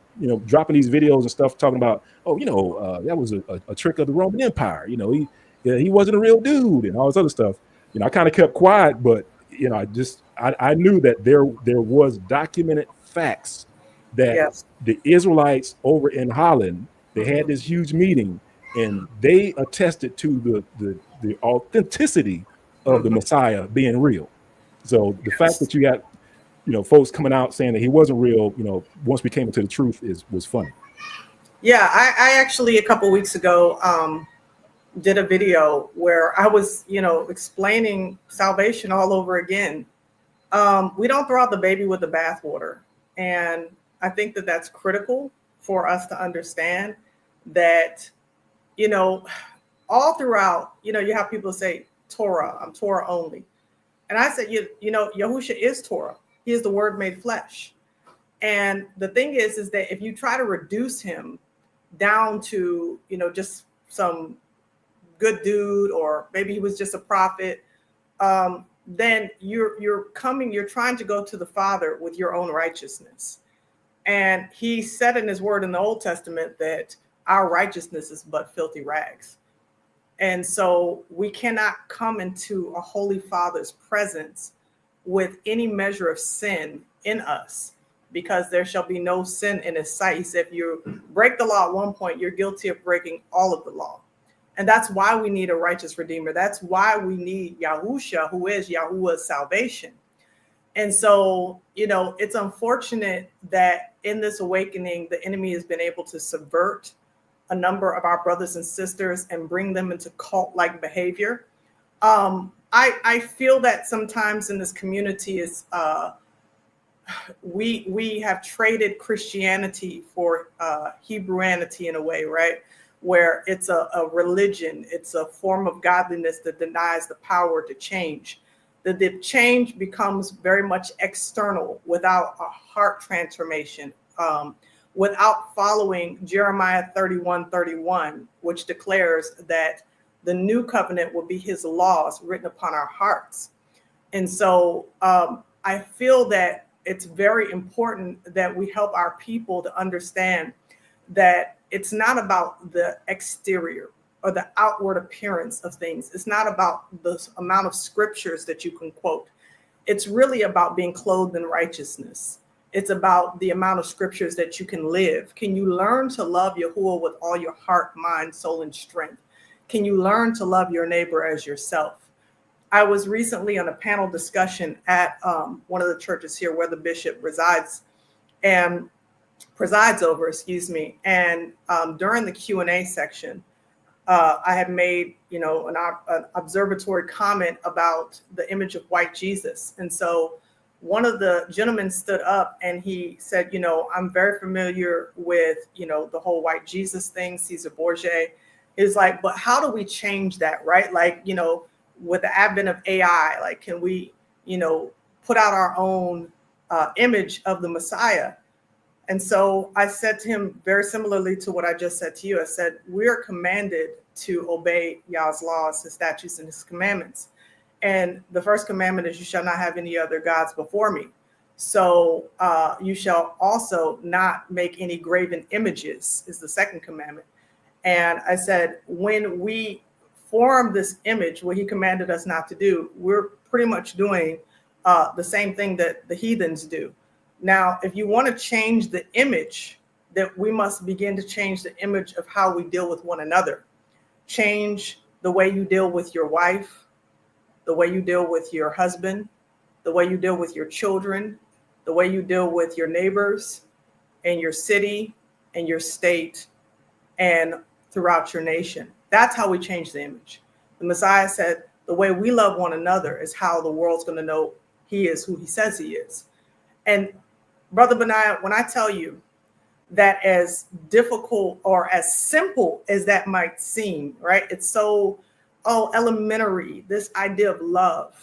dropping these videos and stuff talking about, that was a trick of the Roman Empire. He wasn't a real dude and all this other stuff. I kind of kept quiet, but I knew that there was documented facts that Yes. the Israelites over in Holland, they had this huge meeting and they attested to the authenticity of the Messiah being real. So the fact that you got, folks coming out saying that he wasn't real, once we came into the truth was funny. Yeah, I actually a couple weeks ago did a video where I was, explaining salvation all over again. We don't throw out the baby with the bathwater. And I think that that's critical for us to understand that, all throughout, you have people say, Torah, I'm Torah only. And I said, Yahusha is Torah. He is the word made flesh. And the thing is that if you try to reduce him down to, just some good dude, or maybe he was just a prophet, then you're trying to go to the Father with your own righteousness. And he said in his word in the Old Testament that our righteousness is but filthy rags. And so we cannot come into a Holy Father's presence with any measure of sin in us, because there shall be no sin in his sight. He said, if you break the law at one point, you're guilty of breaking all of the law. And that's why we need a righteous Redeemer. That's why we need Yahusha, who is Yahuwah's salvation. And so, it's unfortunate that in this awakening, the enemy has been able to subvert a number of our brothers and sisters and bring them into cult-like behavior. I feel that sometimes in this community is we have traded Christianity for Hebrewanity in a way, right? Where it's a religion, it's a form of godliness that denies the power to change. That the change becomes very much external without a heart transformation, without following Jeremiah 31:31, which declares that the new covenant will be his laws written upon our hearts. And so I feel that it's very important that we help our people to understand that it's not about the exterior or the outward appearance of things. It's not about the amount of scriptures that you can quote. It's really about being clothed in righteousness. It's about the amount of scriptures that you can live. Can you learn to love Yahuwah with all your heart, mind, soul, and strength? Can you learn to love your neighbor as yourself? I was recently on a panel discussion at one of the churches here where the bishop resides and presides over, And during the Q&A section, I had made, an observatory comment about the image of white Jesus. And so one of the gentlemen stood up and he said, I'm very familiar with, the whole white Jesus thing, Caesar Borgia. Is like, but how do we change that, right? Like, with the advent of AI, like, can we, put out our own image of the Messiah? And so I said to him very similarly to what I just said to you. I said, we're commanded to obey Yah's laws, his statutes, and his commandments. And the first commandment is you shall not have any other gods before me. So you shall also not make any graven images is the second commandment. And I said, when we form this image, what he commanded us not to do, we're pretty much doing the same thing that the heathens do. Now, if you want to change the image, that we must begin to change the image of how we deal with one another. Change the way you deal with your wife, the way you deal with your husband, the way you deal with your children, the way you deal with your neighbors and your city and your state and throughout your nation. That's how we change the image. The Messiah said, the way we love one another is how the world's going to know he is who he says he is. And Brother Benaiah, when I tell you that as difficult or as simple as that might seem, right? It's so, elementary, this idea of love,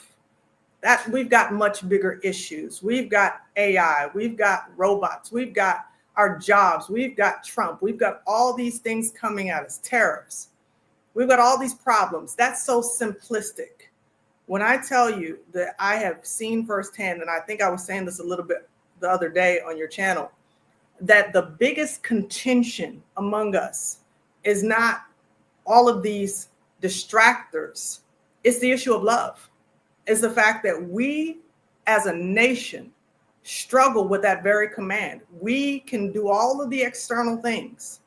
that we've got much bigger issues. We've got AI, we've got robots, we've got our jobs, we've got Trump, we've got all these things coming at us, tariffs. We've got all these problems. That's so simplistic. When I tell you that I have seen firsthand, and I think I was saying this a little bit the other day on your channel, that the biggest contention among us is not all of these distractors. It's the issue of love. It's the fact that we as a nation struggle with that very command. We can do all of the external things.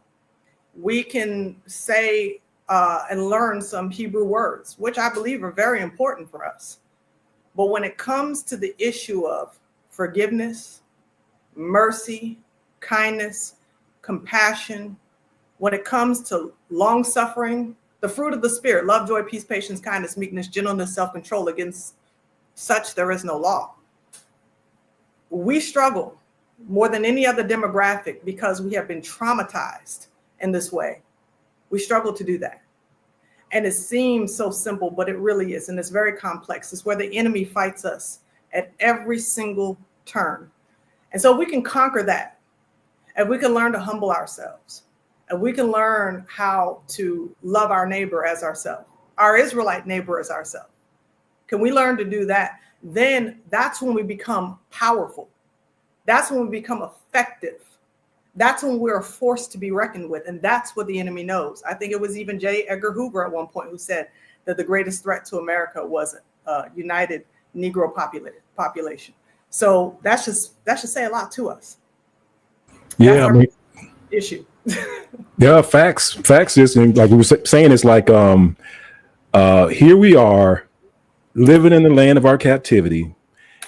We can say and learn some Hebrew words, which I believe are very important for us. But when it comes to the issue of forgiveness, mercy, kindness, compassion, when it comes to long suffering, the fruit of the Spirit, love, joy, peace, patience, kindness, meekness, gentleness, self-control, against such there is no law. We struggle more than any other demographic because we have been traumatized in this way. We struggle to do that. And it seems so simple, but it really is. And it's very complex. It's where the enemy fights us at every single turn. And so we can conquer that. And we can learn to humble ourselves. And we can learn how to love our neighbor as ourselves, our Israelite neighbor as ourselves. Can we learn to do that? Then that's when we become powerful. That's when we become effective. That's when we're a force to be reckoned with. And that's what the enemy knows. I think it was even J. Edgar Hoover at one point who said that the greatest threat to America was a united Negro population. So that should say a lot to us. Yeah, I mean, issue. yeah, facts is, and like we were saying, it's like here we are living in the land of our captivity.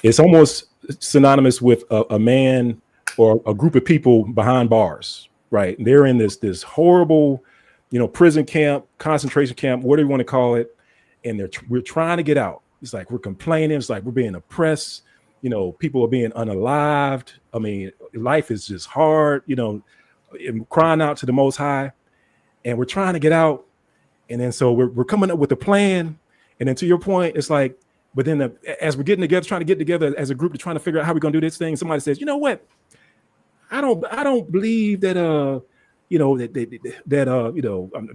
It's almost synonymous with a man or a group of people behind bars, right? They're in this horrible, prison camp, concentration camp, whatever you want to call it, and we're trying to get out. It's like we're complaining. It's like we're being oppressed. People are being unalived. I mean, life is just hard. And crying out to the Most High, and we're trying to get out. And then so we're coming up with a plan. And then to your point, it's like, but then as we're getting together, trying to get together as a group to trying to figure out how we're going to do this thing, somebody says, you know what? I don't believe that I'm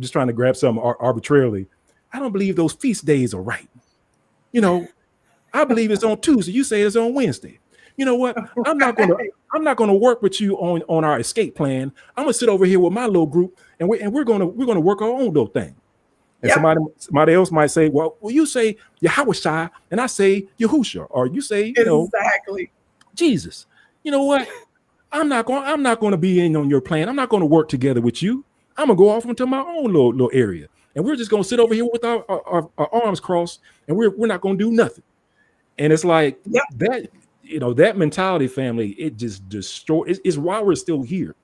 just trying to grab something arbitrarily. I don't believe those feast days are right. I believe it's on Tuesday. You say it's on Wednesday. You know what? I'm not gonna work with you on our escape plan. I'm gonna sit over here with my little group, and we're gonna work our own little thing. And somebody else might say, well, you say Yahushua, and I say Yahusha, or you say exactly Jesus. You know what? I'm not going to be in on your plan. I'm not going to work together with you. I'm gonna go off into my own little area, and we're just gonna sit over here with our arms crossed, and we're not gonna do nothing. And it's like that, that mentality, family, it just destroys. It's why we're still here,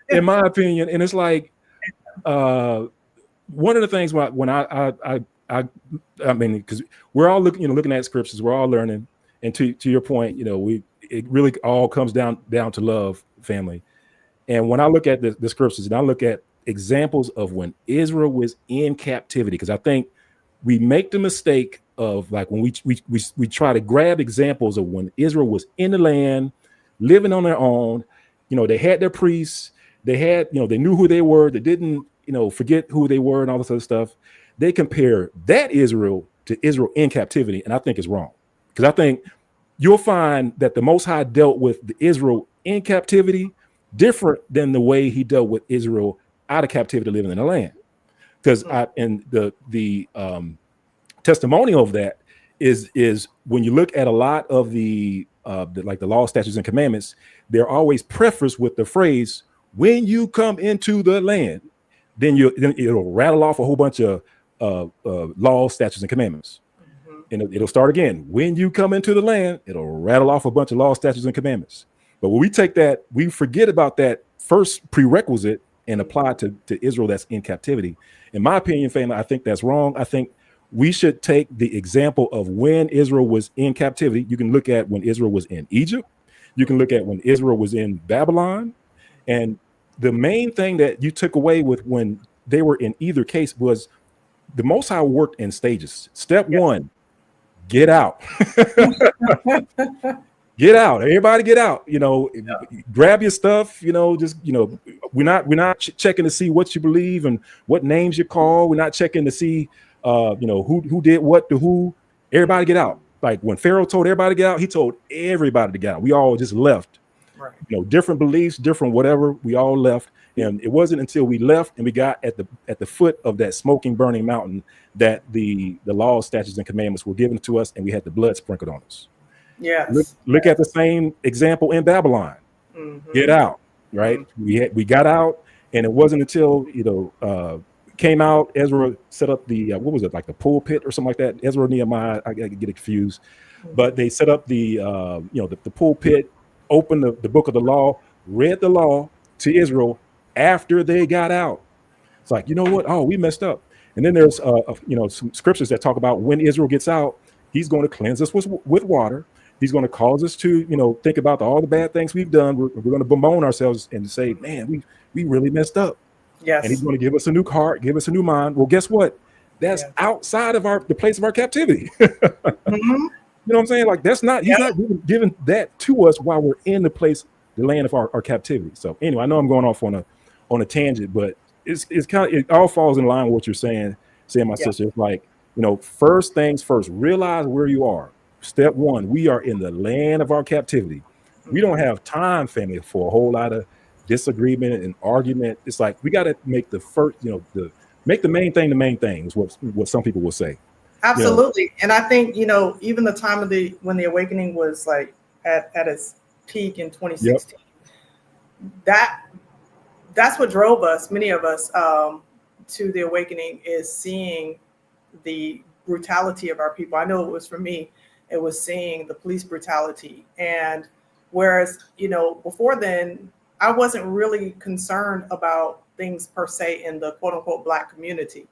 in my opinion. And it's like one of the things when I mean, because we're all looking at scriptures, we're all learning, and to your point, it really all comes down to love, family. And when I look at the scriptures and I look at examples of when Israel was in captivity, because I think we make the mistake of like when we try to grab examples of when Israel was in the land, living on their own. They had their priests, they had, they knew who they were, they didn't, forget who they were and all this other stuff. They compare that Israel to Israel in captivity, and I think it's wrong. Because I think you'll find that the Most High dealt with the Israel in captivity different than the way he dealt with Israel out of captivity living in the land. Because the testimonial of that is when you look at a lot of the law, statutes, and commandments, they're always prefaced with the phrase, when you come into the land, then it'll rattle off a whole bunch of law, statutes, and commandments. And it'll start again. When you come into the land, it'll rattle off a bunch of law, statutes, and commandments. But when we take that, we forget about that first prerequisite and apply to Israel that's in captivity. In my opinion, family, I think that's wrong. I think we should take the example of when Israel was in captivity. You can look at when Israel was in Egypt. You can look at when Israel was in Babylon. And the main thing that you took away with when they were in either case was the Most High worked in stages. Step one, get out. Get out. Everybody get out. Grab your stuff. We're not checking to see what you believe and what names you call. We're not checking to see who did what to who. Everybody get out. Like when Pharaoh told everybody to get out, he told everybody to get out. We all just left. Right. Different beliefs, different whatever. We all left, and it wasn't until we left and we got at the foot of that smoking, burning mountain that the laws, statutes, and commandments were given to us, and we had the blood sprinkled on us. Yes. Look at the same example in Babylon. Get out, right? We got out, and it wasn't until came out. Ezra set up the what was it, like the pulpit or something like that? Ezra, Nehemiah, I get it confused, but they set up the the pulpit, opened the book of the law, read the law to Israel after they got out. It's like, you know what? Oh, we messed up. And then there's some scriptures that talk about when Israel gets out, he's going to cleanse us with water. He's going to cause us to think about all the bad things we've done. We're going to bemoan ourselves and say, man, we really messed up. Yes. And he's going to give us a new heart, give us a new mind. Well, guess what? That's outside of the place of our captivity. You know what I'm saying? Like he's not giving that to us while we're in the land of our captivity. So anyway, I know I'm going off on a tangent, but it's kind of, it all falls in line with what you're saying, my sister. It's like, first things first, realize where you are. Step one, we are in the land of our captivity. We don't have time, family, for a whole lot of disagreement and argument. It's like we got to make the first, make the main thing the main thing is what some people will say. Absolutely. And I think, even the time when the awakening was like at its peak in 2016, that's what drove us, many of us, to the awakening, is seeing the brutality of our people. I know it was, for me, it was seeing the police brutality. And whereas, before then, I wasn't really concerned about things per se in the quote unquote Black community.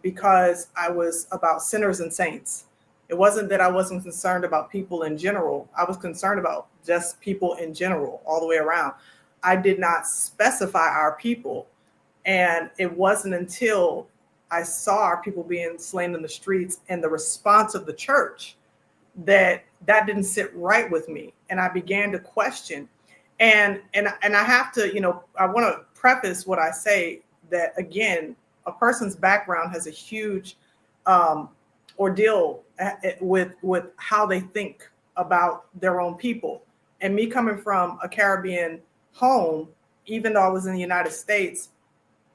Because I was about sinners and saints. It wasn't that I wasn't concerned about people in general. I was concerned about just people in general, all the way around. I did not specify our people. And it wasn't until I saw our people being slain in the streets and the response of the church that didn't sit right with me. And I began to question. And I have to, I want to preface what I say, that again, a person's background has a huge ordeal with how they think about their own people. And me coming from a Caribbean home, even though I was in the United States,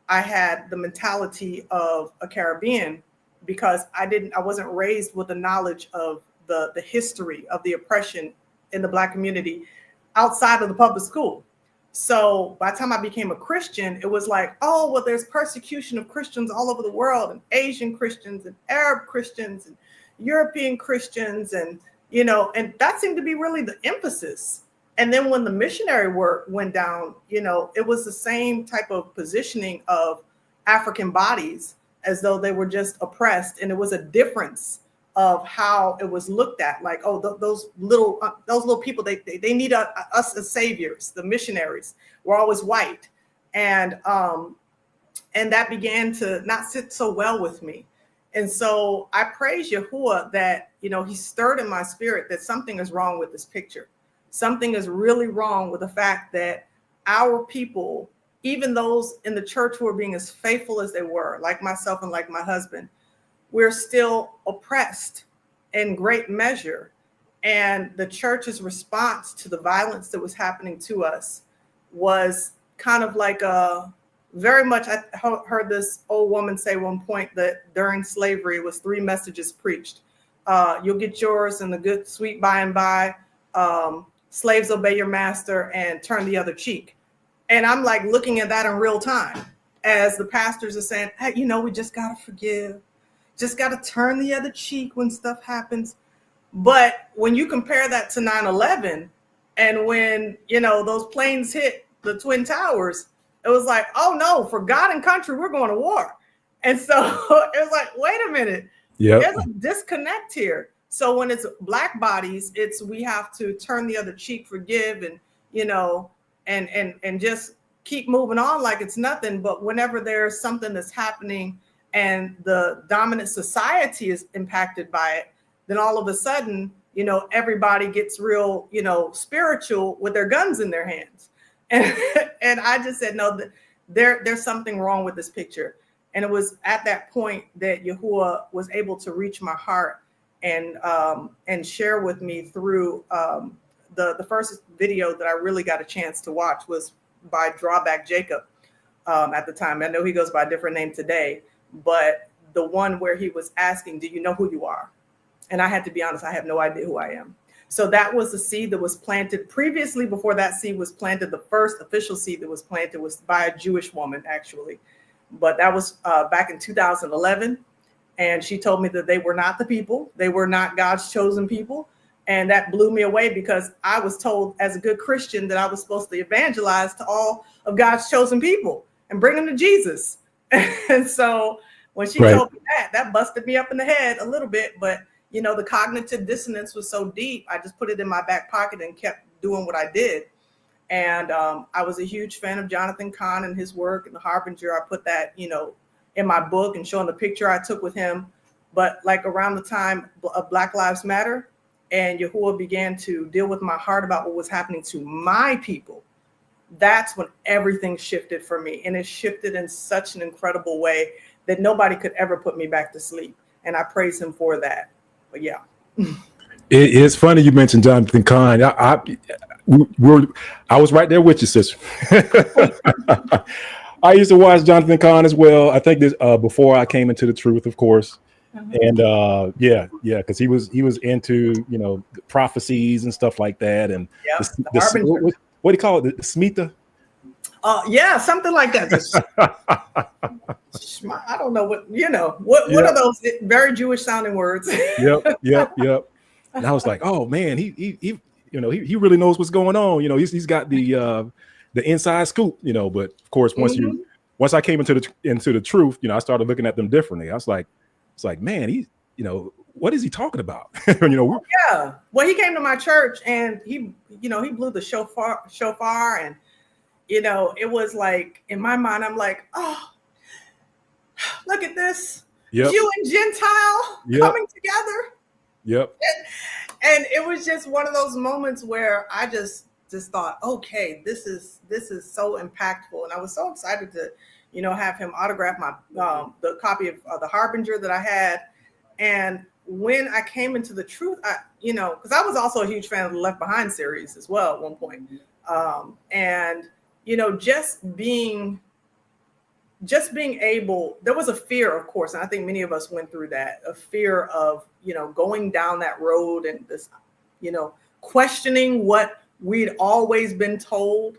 I had the mentality of a Caribbean because I wasn't raised with the knowledge of the history of the oppression in the Black community outside of the public school. So by the time I became a Christian, it was like, oh, well, there's persecution of Christians all over the world, and Asian Christians and Arab Christians and European Christians. And, and that seemed to be really the emphasis. And then when the missionary work went down, it was the same type of positioning of African bodies as though they were just oppressed. And it was a difference of how it was looked at, like, oh, those little people, they need us as saviors. The missionaries were always white, and that began to not sit so well with me. And so I praise Yahuwah that he stirred in my spirit that something is wrong with this picture. Something is really wrong with the fact that our people, even those in the church who are being as faithful as they were, like myself and like my husband, we're still oppressed in great measure. And the church's response to the violence that was happening to us was kind of like very much, I heard this old woman say one point that during slavery, it was 3 messages preached. You'll get yours in the good, sweet by and by. Slaves, obey your master and turn the other cheek. And I'm like looking at that in real time as the pastors are saying, hey, we just got to forgive. Just got to turn the other cheek when stuff happens. But when you compare that to 9/11 and when, those planes hit the Twin Towers, it was like, oh no, for God and country, we're going to war. And so it was like, wait a minute, there's a disconnect here. So when it's Black bodies, we have to turn the other cheek, forgive, and, and just keep moving on like it's nothing. But whenever there's something that's happening and the dominant society is impacted by it, then all of a sudden, everybody gets real, spiritual with their guns in their hands. And I just said, no, there's something wrong with this picture. And it was at that point that Yahuwah was able to reach my heart and share with me through the first video that I really got a chance to watch was by Drawback Jacob at the time. I know he goes by a different name today, but the one where he was asking, do you know who you are? And I had to be honest, I have no idea who I am. So that was the seed that was planted previously. Before that seed was planted, the first official seed that was planted was by a Jewish woman, actually. But that was back in 2011. And she told me that they were not the people. They were not God's chosen people. And that blew me away because I was told as a good Christian that I was supposed to evangelize to all of God's chosen people and bring them to Jesus. And so when she told me that busted me up in the head a little bit. But, you know, the cognitive dissonance was so deep, I just put it in my back pocket and kept doing what I did. And I was a huge fan of Jonathan Cahn and his work and The Harbinger. I put that, you know, in my book and showing the picture I took with him. But like around the time of Black Lives Matter, and Yahuwah began to deal with my heart about what was happening to my people, that's when everything shifted for me. And it shifted in such an incredible way that nobody could ever put me back to sleep. And I praise him for that. But yeah. It's funny you mentioned Jonathan Cahn. I was right there with you, sister. I used to watch Jonathan Cahn as well. I think this before I came into the truth, of course. And because he was into, you know, the prophecies and stuff like that, and what do you call it, the Shemitah? Yeah, something like that. I don't know what, you know, what are those very Jewish sounding words? Yep. And I was like, oh man, he you know, he really knows what's going on. You know, he's got the inside scoop, you know. But of course, once I came into the truth, you know, I started looking at them differently. I was like, it's like, man, you know, what is he talking about? You know, well, he came to my church and he blew the shofar, and you know, it was like in my mind, I'm like, oh, look at this, Jew and Gentile coming together. Yep. And it was just one of those moments where I just thought, okay, this is so impactful, and I was so excited to, you know, have him autograph my the copy of The Harbinger that I had. And when I came into the truth, you know, because I was also a huge fan of the Left Behind series as well at one point, and you know, just being able, there was a fear, of course, and I think many of us went through that, a fear of, you know, going down that road and this, you know, questioning what we'd always been told.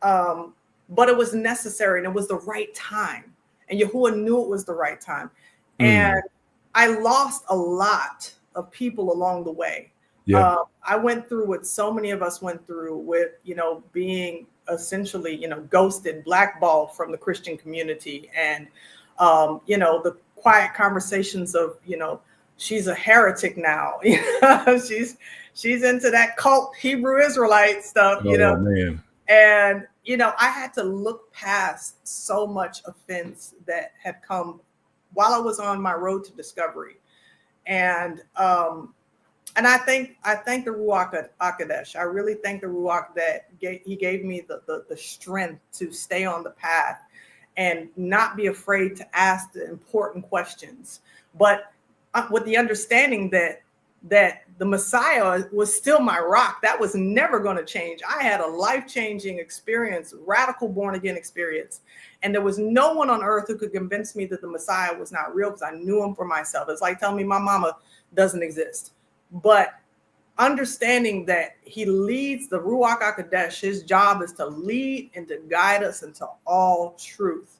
But it was necessary and it was the right time. And Yahuwah knew it was the right time. And I lost a lot of people along the way. I went through what so many of us went through with, you know, being essentially, you know, ghosted, blackballed from the Christian community. And, you know, the quiet conversations of, you know, she's a heretic now. she's into that cult Hebrew Israelite stuff, you know. Man. And, you know, I had to look past so much offense that had come while I was on my road to discovery. And I thank the Ruach HaKodesh. I really thank the Ruach that he gave me the strength to stay on the path and not be afraid to ask the important questions, but with the understanding that the Messiah was still my rock. That was never going to change. I had a life-changing experience, radical born-again experience. And there was no one on earth who could convince me that the Messiah was not real because I knew him for myself. It's like telling me my mama doesn't exist. But understanding that he leads the Ruach HaKodesh, his job is to lead and to guide us into all truth.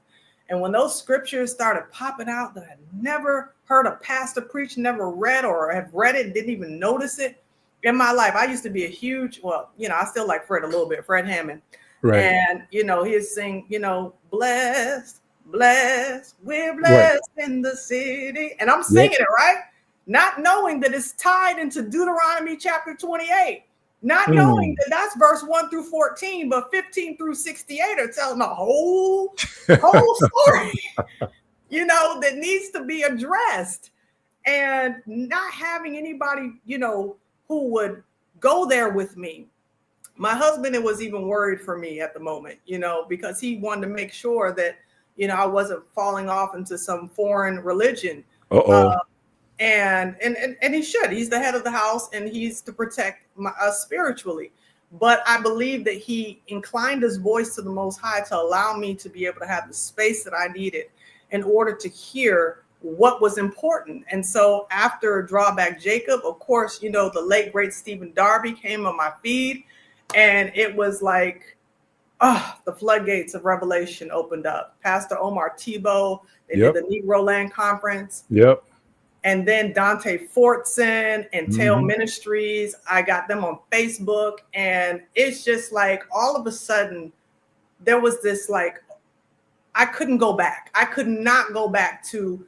And when those scriptures started popping out that I never heard a pastor preach, never read or have read it, didn't even notice it in my life. I used to be a huge, well, you know, I still like Fred a little bit, Fred Hammond. Right. And, you know, he'd sing, you know, blessed, we're blessed in the city. And I'm singing it, right? Not knowing that it's tied into Deuteronomy chapter 28. Not knowing that that's verse 1 through 14, but 15 through 68 are telling the whole story, you know, that needs to be addressed. And not having anybody, you know, who would go there with me. My husband was even worried for me at the moment, you know, because he wanted to make sure that I wasn't falling off into some foreign religion. Uh-oh. And he should. He's the head of the house, and he's to protect us spiritually. But I believe that he inclined his voice to the Most High to allow me to be able to have the space that I needed in order to hear what was important. And so after Drawback Jacob, of course, the late great Stephen Darby came on my feed, and it was like, the floodgates of revelation opened up. Pastor Omar Tebow, they did the Negro Land Conference. Yep. And then Dante Fortson and Tail Ministries, I got them on Facebook. And it's just like, all of a sudden, there was this like, I couldn't go back. I could not go back to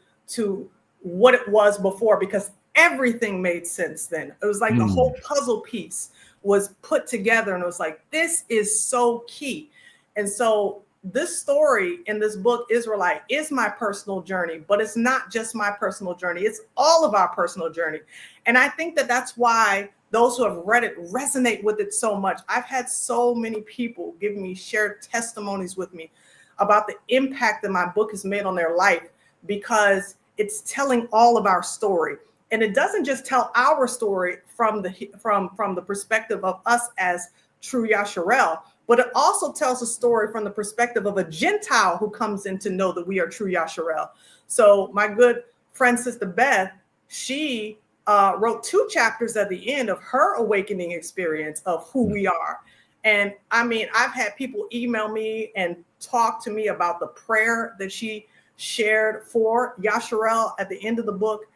what it was before, because everything made sense then. It was like the whole puzzle piece was put together, and it was like, this is so key. And so this story in this book, Israelite, is my personal journey, but it's not just my personal journey. It's all of our personal journey. And I think that that's why those who have read it resonate with it so much. I've had so many people give me shared testimonies with me about the impact that my book has made on their life, because it's telling all of our story. And it doesn't just tell our story from the perspective of us as true Yasharel, but it also tells a story from the perspective of a Gentile who comes in to know that we are true Yasharel. So my good friend, Sister Beth, she wrote 2 chapters at the end of her awakening experience of who we are. And I mean, I've had people email me and talk to me about the prayer that she shared for Yasharel at the end of the book.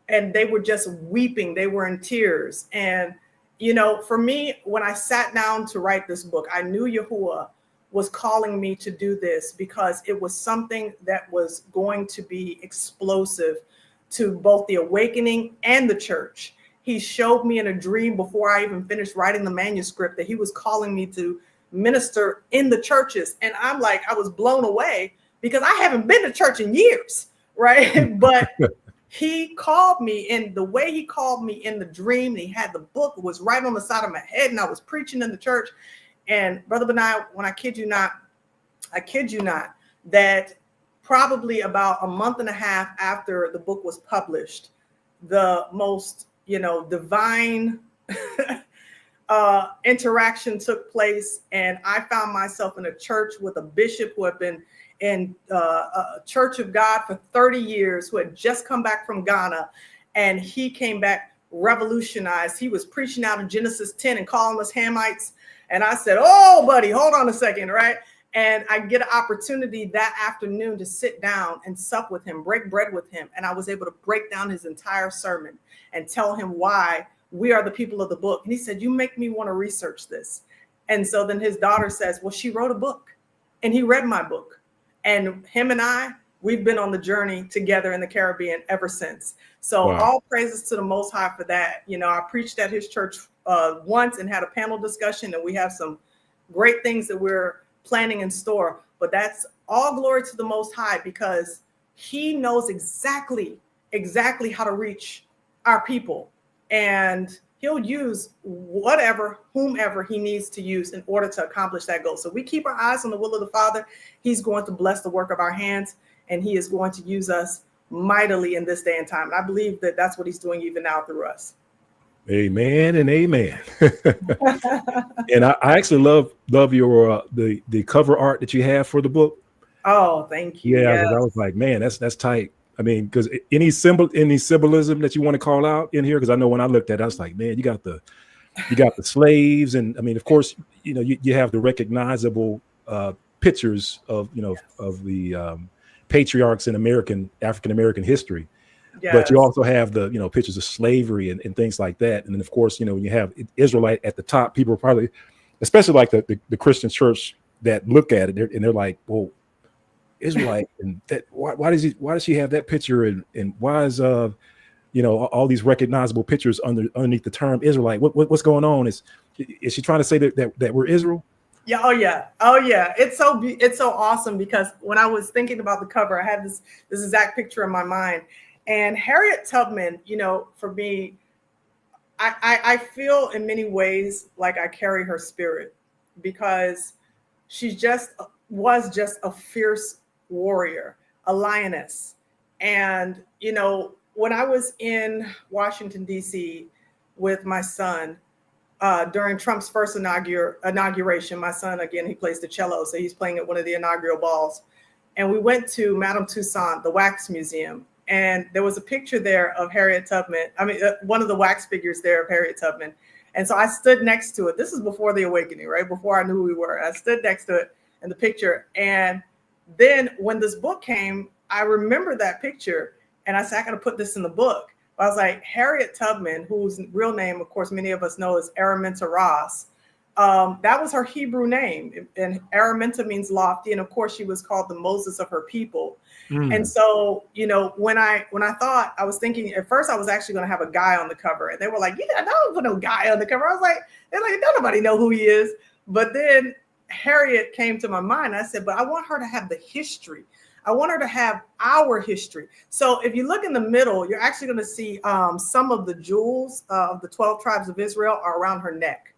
And they were just weeping. They were in tears. And for me, when I sat down to write this book, I knew Yahuwah was calling me to do this because it was something that was going to be explosive to both the awakening and the church. He showed me in a dream before I even finished writing the manuscript that he was calling me to minister in the churches. And I'm like, I was blown away because I haven't been to church in years, right? But he called me, and the way he called me in the dream, he had the book, was right on the side of my head, and I was preaching in the church. And Brother Benai, when I kid you not, that probably about a month and a half after the book was published, the most, divine interaction took place. And I found myself in a church with a bishop who had been in a Church of God for 30 years, who had just come back from Ghana, and he came back revolutionized. He was preaching out of Genesis 10 and calling us Hamites. And I said, oh, buddy, hold on a second, right? And I get an opportunity that afternoon to sit down and sup with him, break bread with him. And I was able to break down his entire sermon and tell him why we are the people of the book. And he said, you make me want to research this. And so then his daughter says, well, she wrote a book, and he read my book. And him and I, we've been on the journey together in the Caribbean ever since. So all praises to the Most High for that. I preached at his church once and had a panel discussion, and we have some great things that we're planning in store. But that's all glory to the Most High, because he knows exactly how to reach our people. And he'll use whomever he needs to use in order to accomplish that goal. So we keep our eyes on the will of the Father. He's going to bless the work of our hands, and he is going to use us mightily in this day and time. And I believe that that's what he's doing even now through us. Amen and amen. And I actually love your the cover art that you have for the book. Oh, thank you. Yeah, I was like, man, that's tight. I mean, because any symbolism that you want to call out in here, because I know when I looked at it, I was like, man, you got the slaves, and I mean, of course, you have the recognizable pictures of the patriarchs in African American history. Yes. But you also have the pictures of slavery and things like that. And then of course, when you have Israelite at the top, people probably, especially like the Christian church, that look at it and they're like, well, Israelite, and that why does she have that picture, and why is all these recognizable pictures underneath the term Israelite? What's going on? Is she trying to say that we're Israel? Yeah. Oh yeah. It's so awesome, because when I was thinking about the cover, I had this exact picture in my mind. And Harriet Tubman, for me, I feel in many ways like I carry her spirit, because she was just a fierce warrior, a lioness. And, you know, when I was in Washington, D.C. with my son during Trump's first inauguration, my son, again, he plays the cello, so he's playing at one of the inaugural balls. And we went to Madame Tussauds, the wax museum. And there was a picture there of Harriet Tubman. I mean, one of the wax figures there of Harriet Tubman. And so I stood next to it. This is before the awakening, right? Before I knew who we were. I stood next to it in the picture. And then when this book came, I remember that picture. And I said, I got to put this in the book. I was like, Harriet Tubman, whose real name, of course, many of us know is Araminta Ross. That was her Hebrew name. And Araminta means lofty. And of course, she was called the Moses of her people. And so, you know, when I thought, I was thinking at first I was actually going to have a guy on the cover, and they were like, yeah, don't put no guy on the cover. I was like, they're like, don't nobody know who he is. But then Harriet came to my mind. I said, but I want her to have the history. I want her to have our history. So if you look in the middle, you're actually going to see some of the jewels of the 12 tribes of Israel are around her neck.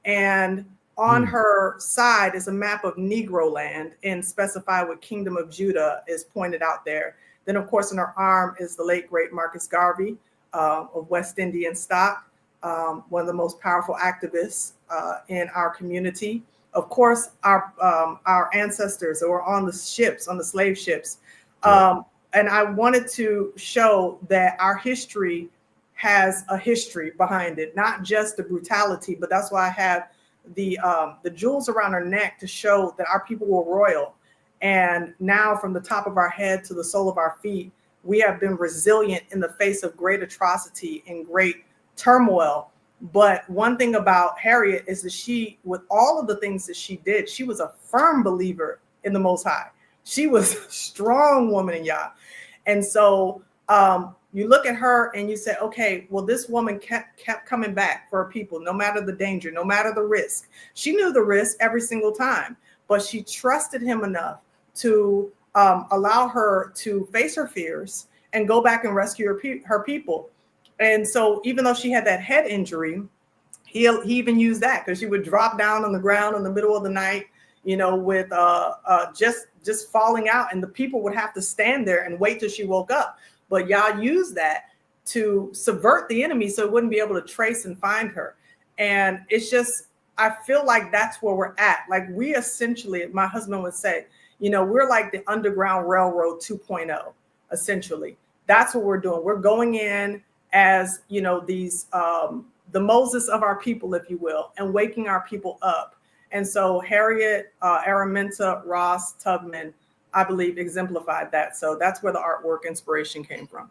And on her side is a map of Negro land and specified what Kingdom of Judah is pointed out there. Then, of course, in her arm is the late, great Marcus Garvey of West Indian stock, one of the most powerful activists in our community. Of course, our ancestors that were on the ships, on the slave ships. And I wanted to show that our history has a history behind it, not just the brutality, but that's why I have the jewels around her neck to show that our people were royal. And now from the top of our head to the sole of our feet, we have been resilient in the face of great atrocity and great turmoil. But one thing about Harriet is that she, with all of the things that she did, she was a firm believer in the Most High. She was a strong woman in Yah. And so you look at her and you say, okay, well, this woman kept coming back for her people, no matter the danger, no matter the risk. She knew the risk every single time, but she trusted him enough to allow her to face her fears and go back and rescue her people. And so even though she had that head injury, he even used that, because she would drop down on the ground in the middle of the night, you know, with just falling out, and the people would have to stand there and wait till she woke up. But Yah used that to subvert the enemy so it wouldn't be able to trace and find her. And it's just, I feel like that's where we're at. Like, we essentially, my husband would say, you know, we're like the Underground Railroad 2.0, essentially. That's what we're doing. We're going in as, you know, these, the Moses of our people, if you will, and waking our people up. And so Harriet Araminta Ross Tubman, I believe, exemplified that. So that's where the artwork inspiration came from.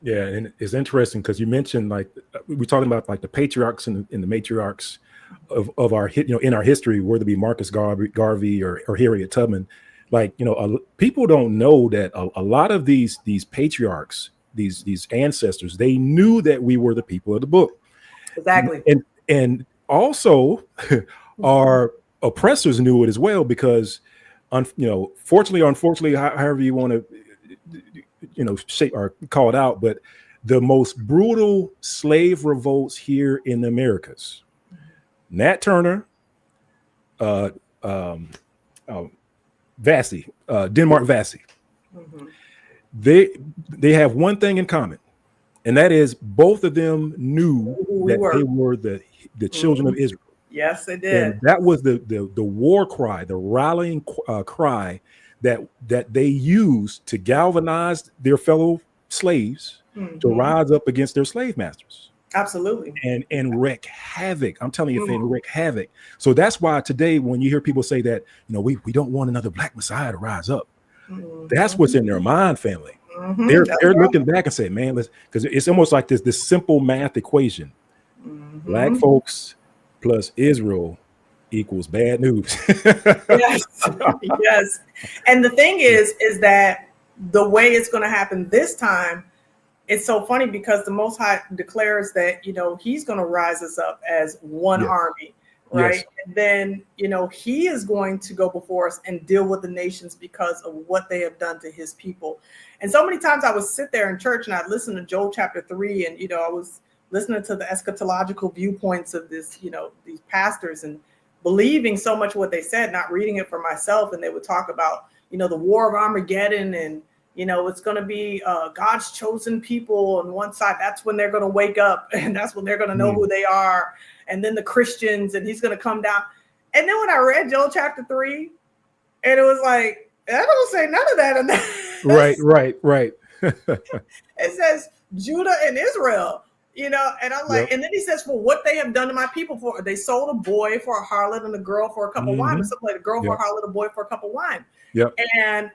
Yeah, and it's interesting because you mentioned, like, we're talking about like the patriarchs and the matriarchs of our, you know, in our history, whether it be Marcus Garvey or Harriet Tubman. Like, you know, people don't know that a lot of these patriarchs, these ancestors, they knew that we were the people of the book. Exactly. And also our oppressors knew it as well, because you know, fortunately or unfortunately, however you want to, you know, shape or call it out, but the most brutal slave revolts here in the Americas, Nat Turner, Vesey, Denmark Vesey, they have one thing in common, and that is both of them knew that they were the children of Israel. Yes, they did. And that was the war cry, the rallying cry that they used to galvanize their fellow slaves to rise up against their slave masters. Absolutely. And wreak havoc. I'm telling you, wreak havoc. So that's why today, when you hear people say that, you know, we don't want another Black Messiah to rise up, that's what's in their mind, family. They're looking back and saying, man, because it's almost like this simple math equation. Black folks plus Israel equals bad news. Yes. Yes. And the thing is that the way it's going to happen this time, it's so funny because the Most High declares that, you know, he's going to rise us up as one army, right? Yes. And then, you know, he is going to go before us and deal with the nations because of what they have done to his people. And so many times I would sit there in church and I'd listen to Joel chapter 3, and, you know, I was listening to the eschatological viewpoints of this, you know, these pastors, and believing so much what they said, not reading it for myself. And they would talk about, the war of Armageddon, and it's going to be God's chosen people on one side. That's when they're going to wake up, and that's when they're going to know who they are. And then the Christians, and he's going to come down. And then when I read Joel chapter 3, and it was like, I don't say none of that in that. Right. It says Judah and Israel, and I'm like, and then he says, for what they have done to my people, for they sold a boy for a harlot and a girl for a cup of wine, or something like a girl for a harlot, a boy for a cup of wine. And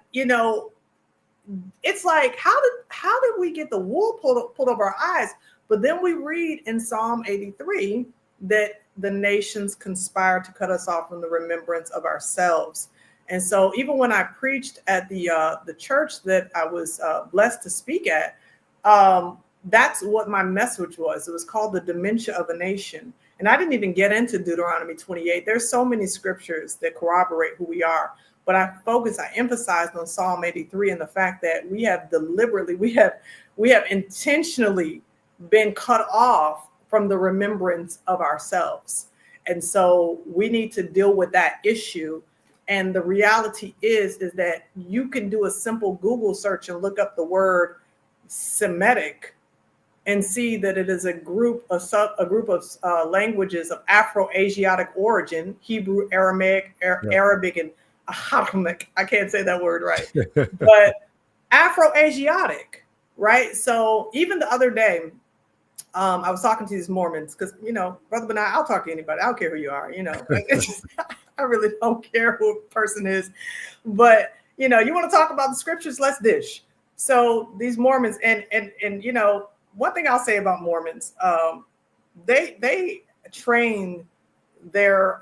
it's like, how did we get the wool pulled over our eyes? But then we read in Psalm 83 that the nations conspire to cut us off from the remembrance of ourselves. And so even when I preached at the church that I was blessed to speak at, that's what my message was. It was called The Dementia of a Nation. And I didn't even get into Deuteronomy 28. There's so many scriptures that corroborate who we are. But I emphasized on Psalm 83 and the fact that we have intentionally been cut off from the remembrance of ourselves. And so we need to deal with that issue. And the reality is that you can do a simple Google search and look up the word Semitic and see that it is a group of languages of Afro-Asiatic origin: Hebrew, Aramaic, Arabic, and Aramaic. I can't say that word right, but Afro-Asiatic, right? So even the other day, I was talking to these Mormons because, Brother Benai, I'll talk to anybody. I don't care who you are, I really don't care who a person is. But, you want to talk about the scriptures, let's dish. So these Mormons, and one thing I'll say about Mormons, they train their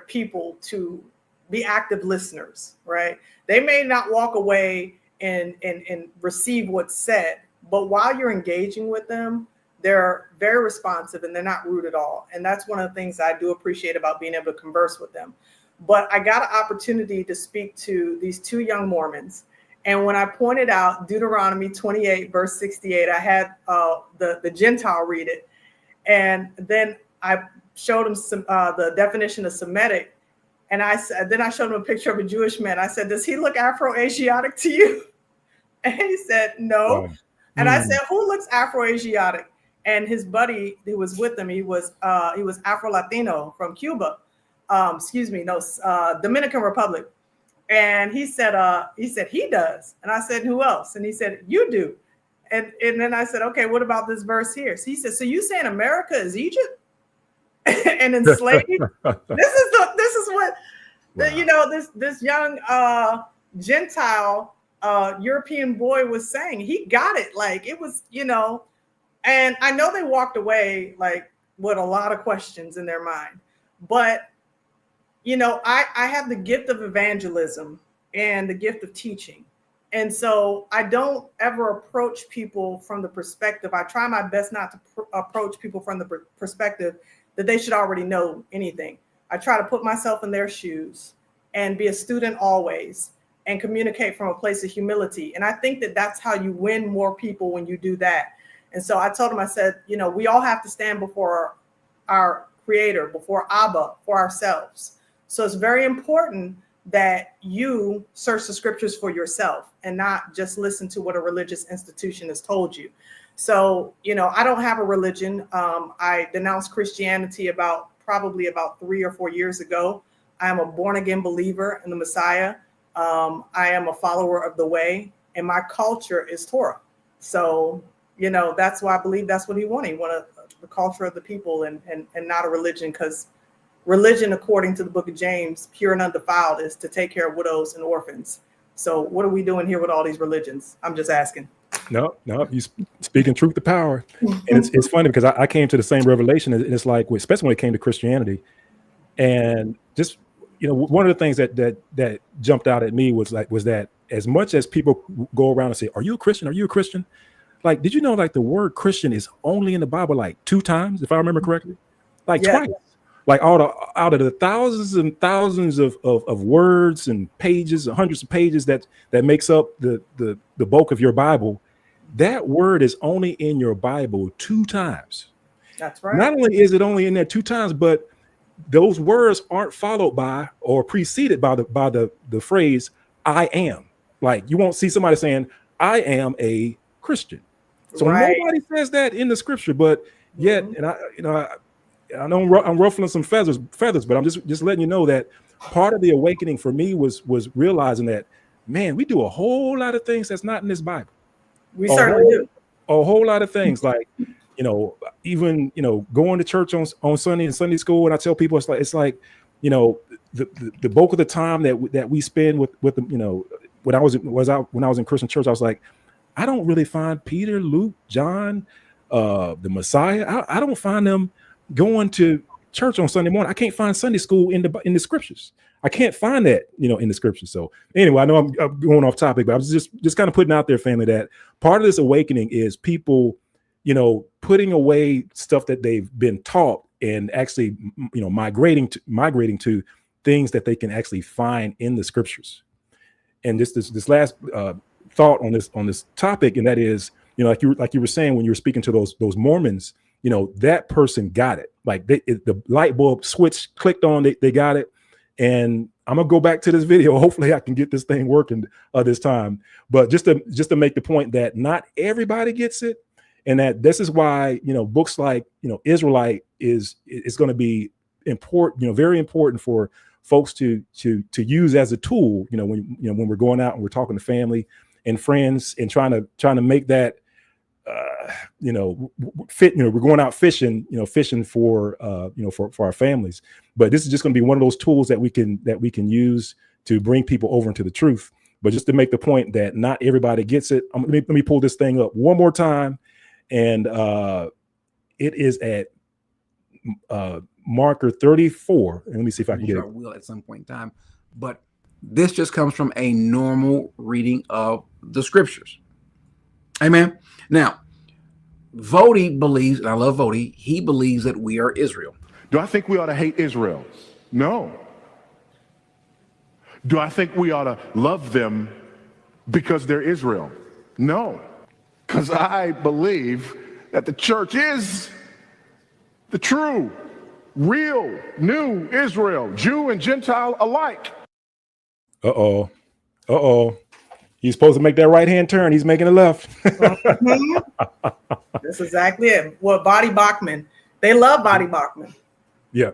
people to be active listeners, right? They may not walk away and receive what's said, but while you're engaging with them, they're very responsive and they're not rude at all. And that's one of the things I do appreciate about being able to converse with them. But I got an opportunity to speak to these two young Mormons. And when I pointed out Deuteronomy 28, verse 68, I had the Gentile read it. And then I showed him the definition of Semitic. And then I showed him a picture of a Jewish man. I said, does he look Afro-Asiatic to you? And he said, no. Wow. And I said, who looks Afro-Asiatic? And his buddy who was with him, he was Afro-Latino from Cuba. Dominican Republic. And he said he does. And I said, who else? And he said, you do. And then I said, okay, what about this verse here? So he said, so you saying America is Egypt and enslaved? This is what this young Gentile European boy was saying. He got it. Like it was, and I know they walked away like with a lot of questions in their mind, but I have the gift of evangelism and the gift of teaching. And so I don't ever approach people from the perspective, I try my best not to approach people from the perspective that they should already know anything. I try to put myself in their shoes and be a student always and communicate from a place of humility. And I think that that's how you win more people when you do that. And so I told him, I said, we all have to stand before our Creator, before Abba, for ourselves. So it's very important that you search the scriptures for yourself and not just listen to what a religious institution has told you. So, I don't have a religion. I denounced Christianity probably about 3 or 4 years ago. I am a born again believer in the Messiah. I am a follower of the way, and my culture is Torah. So, that's why I believe that's what he wanted. He wanted the culture of the people and not a religion, because religion, according to the book of James, pure and undefiled, is to take care of widows and orphans. So what are we doing here with all these religions? I'm just asking. No, you speaking truth to power. And it's funny because I came to the same revelation. And it's like, especially when it came to Christianity, and just, one of the things that jumped out at me was that as much as people go around and say, are you a Christian? Are you a Christian? Like, did you know like the word Christian is only in the Bible like 2 times, if I remember correctly? Like twice. Like out of the thousands and thousands of words and pages, hundreds of pages that makes up the bulk of your Bible, that word is only in your Bible 2 times. That's right. Not only is it only in there 2 times, but those words aren't followed by or preceded by the phrase, I am. Like you won't see somebody saying, I am a Christian. So nobody says that in the scripture, but yet, and I know I'm ruffling some feathers, but I'm just letting you know that part of the awakening for me was realizing that, man, we do a whole lot of things that's not in this Bible. We certainly do. A whole lot of things, like, even, going to church on Sunday and Sunday school. And I tell people, it's like, the bulk of the time that we spend with them, when I was in Christian church, I was like, I don't really find Peter, Luke, John, the Messiah. I don't find them going to church on Sunday morning. I can't find Sunday school in the scriptures. I can't find that, in the scriptures. So anyway, I know I'm going off topic, but I was just kind of putting out there, family, that part of this awakening is people, putting away stuff that they've been taught and actually, migrating to things that they can actually find in the scriptures. And this last thought on this topic, and that is, like you were saying when you were speaking to those Mormons, that person got it. Like the light bulb switch clicked on, they got it. And I'm gonna go back to this video. Hopefully I can get this thing working this time. But just to make the point that not everybody gets it, and that this is why, books like, Israelite is going to be important, very important for folks to use as a tool, when we're going out and we're talking to family and friends and trying to make that fit. We're going out fishing, fishing for our families. But this is just going to be one of those tools that we can use to bring people over into the truth. But just to make the point that not everybody gets it, let me pull this thing up one more time, and it is at marker 34. And let me see if I can get it. I will at some point in time, but this just comes from a normal reading of the scriptures. Amen. Now, Vody believes, and I love Vody, he believes that we are Israel. Do I think we ought to hate Israel? No. Do I think we ought to love them because they're Israel? No. Because I believe that the church is the true, real, new Israel, Jew and Gentile alike. Uh-oh. He's supposed to make that right-hand turn. He's making a left. That's exactly it. Well, Body Bachman, they love Body Bachman. Yeah.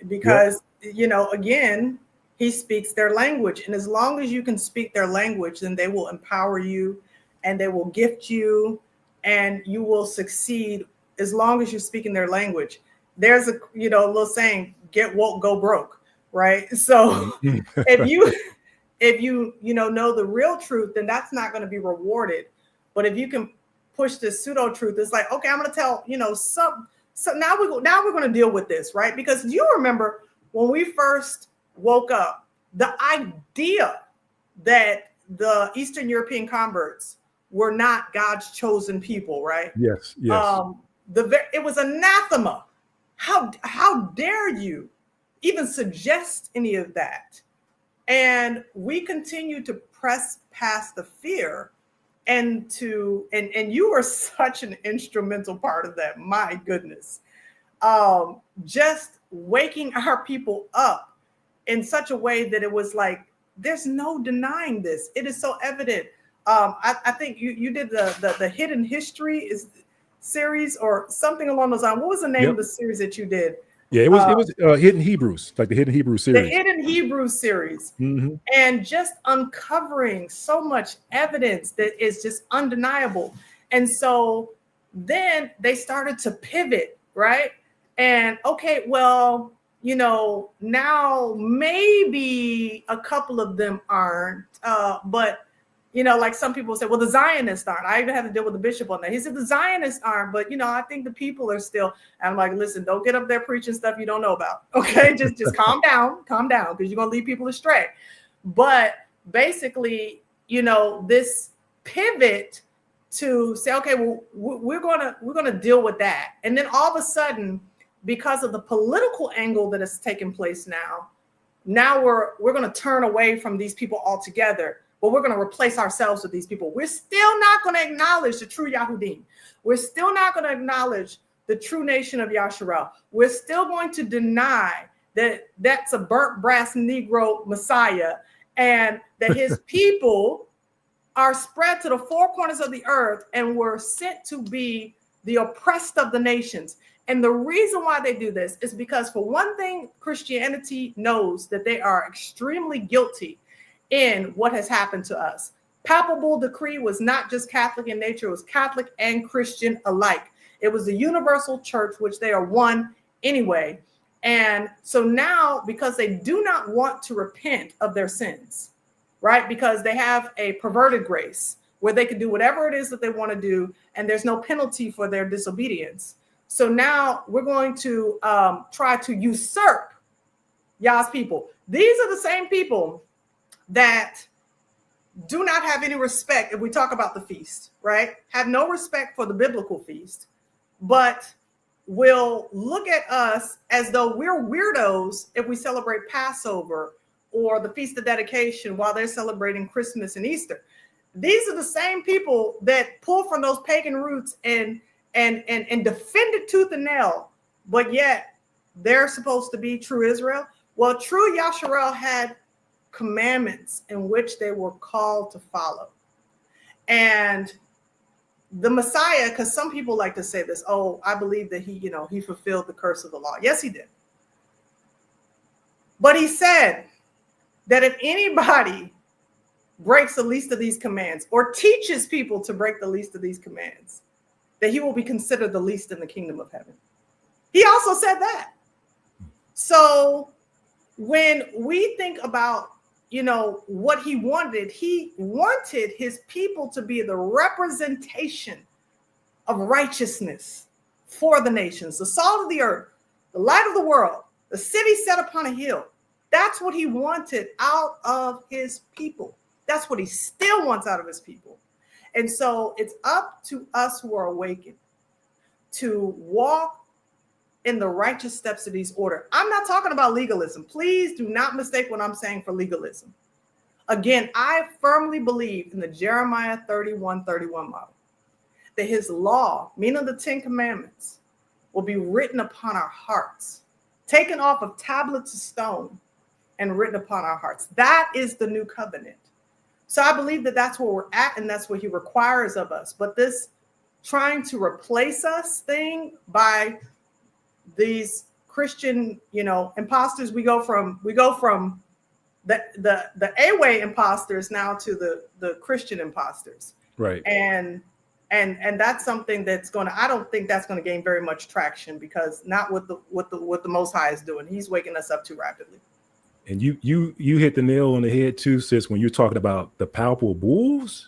Because, again, he speaks their language. And as long as you can speak their language, then they will empower you and they will gift you and you will succeed as long as you're speaking their language. There's a, little saying, get woke, go broke, right? So if you know the real truth, then that's not going to be rewarded. But if you can push this pseudo truth, it's like, okay, I'm going to tell, so now we're going to deal with this, right? Because you remember when we first woke up, the idea that the Eastern European converts were not God's chosen people, right? Yes. It was anathema. How dare you even suggest any of that? And we continue to press past the fear and you were such an instrumental part of that. My goodness. Just waking our people up in such a way that it was like, there's no denying this. It is so evident. I think you did the Hidden History series or something along those lines. What was the name of the series that you did? Yeah, it was Hidden Hebrews, like the Hidden Hebrew series. The Hidden Hebrew series. Mm-hmm. And just uncovering so much evidence that is just undeniable. And so then they started to pivot, right? And okay, well, now maybe a couple of them aren't, but like some people say, well, the Zionists aren't. I even had to deal with the bishop on that. He said the Zionists aren't, but I think the people are still. And I'm like, listen, don't get up there preaching stuff you don't know about. Okay, just calm down, because you're gonna lead people astray. But basically, this pivot to say, okay, well, we're gonna deal with that, and then all of a sudden, because of the political angle that has taken place now we're gonna turn away from these people altogether. But we're going to replace ourselves with these people. We're still not going to acknowledge the true Yahudim. We're still not going to acknowledge the true nation of Yasharel. We're still going to deny that that's a burnt brass Negro Messiah and that his people are spread to the four corners of the earth and were sent to be the oppressed of the nations. And the reason why they do this is because, for one thing, Christianity knows that they are extremely guilty in what has happened to us. Papal decree was not just Catholic in nature, it was Catholic and Christian alike. It was the universal church, which they are one anyway. And so now, because they do not want to repent of their sins, right? Because they have a perverted grace where they can do whatever it is that they want to do, and there's no penalty for their disobedience. So now we're going to try to usurp Yah's people. These are the same people that do not have any respect, if we talk about the feast, right? Have no respect for the biblical feast, but will look at us as though we're weirdos if we celebrate Passover or the Feast of Dedication while they're celebrating Christmas and Easter. These are the same people that pull from those pagan roots and defend it tooth and nail, but yet they're supposed to be true Israel. Well, true Yasharel had commandments in which they were called to follow. And the Messiah, because some people like to say this, oh, I believe that he fulfilled the curse of the law. Yes, he did. But he said that if anybody breaks the least of these commands or teaches people to break the least of these commands, that he will be considered the least in the kingdom of heaven. He also said that. So when we think about, what he wanted his people to be the representation of righteousness for the nations, the salt of the earth, the light of the world, the city set upon a hill. That's what he wanted out of his people. That's what he still wants out of his people. And so it's up to us who are awakened to walk in the righteous steps of these order. I'm not talking about legalism. Please do not mistake what I'm saying for legalism. Again, I firmly believe in the Jeremiah 31:31 model, that his law, meaning the 10 commandments, will be written upon our hearts, taken off of tablets of stone and written upon our hearts. That is the new covenant. So I believe that that's where we're at, and that's what he requires of us. But this trying to replace us thing by these Christian, imposters, we go from the A-way imposters now to the Christian imposters. Right. And that's something that's I don't think that's going to gain very much traction, because not what the Most High is doing. He's waking us up too rapidly. And you hit the nail on the head too, sis, when you're talking about the palpable bulls.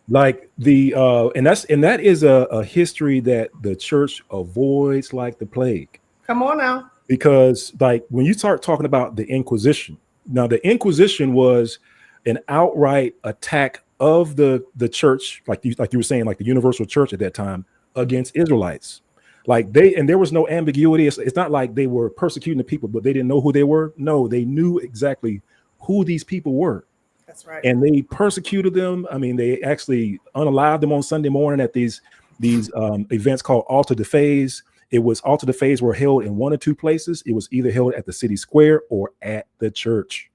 Like and that is a history that the church avoids like the plague. Come on now. Because like when you start talking about the Inquisition, now the Inquisition was an outright attack of the church, like you were saying, like the universal church at that time, against Israelites. Like there was no ambiguity. It's not like they were persecuting the people, but they didn't know who they were. No, they knew exactly who these people were. That's right. And they persecuted them. I mean, they actually unalived them on Sunday morning at these events called Altar de Phase. It was Altar de Phase were held in one or two places. It was either held at the city square or at the church,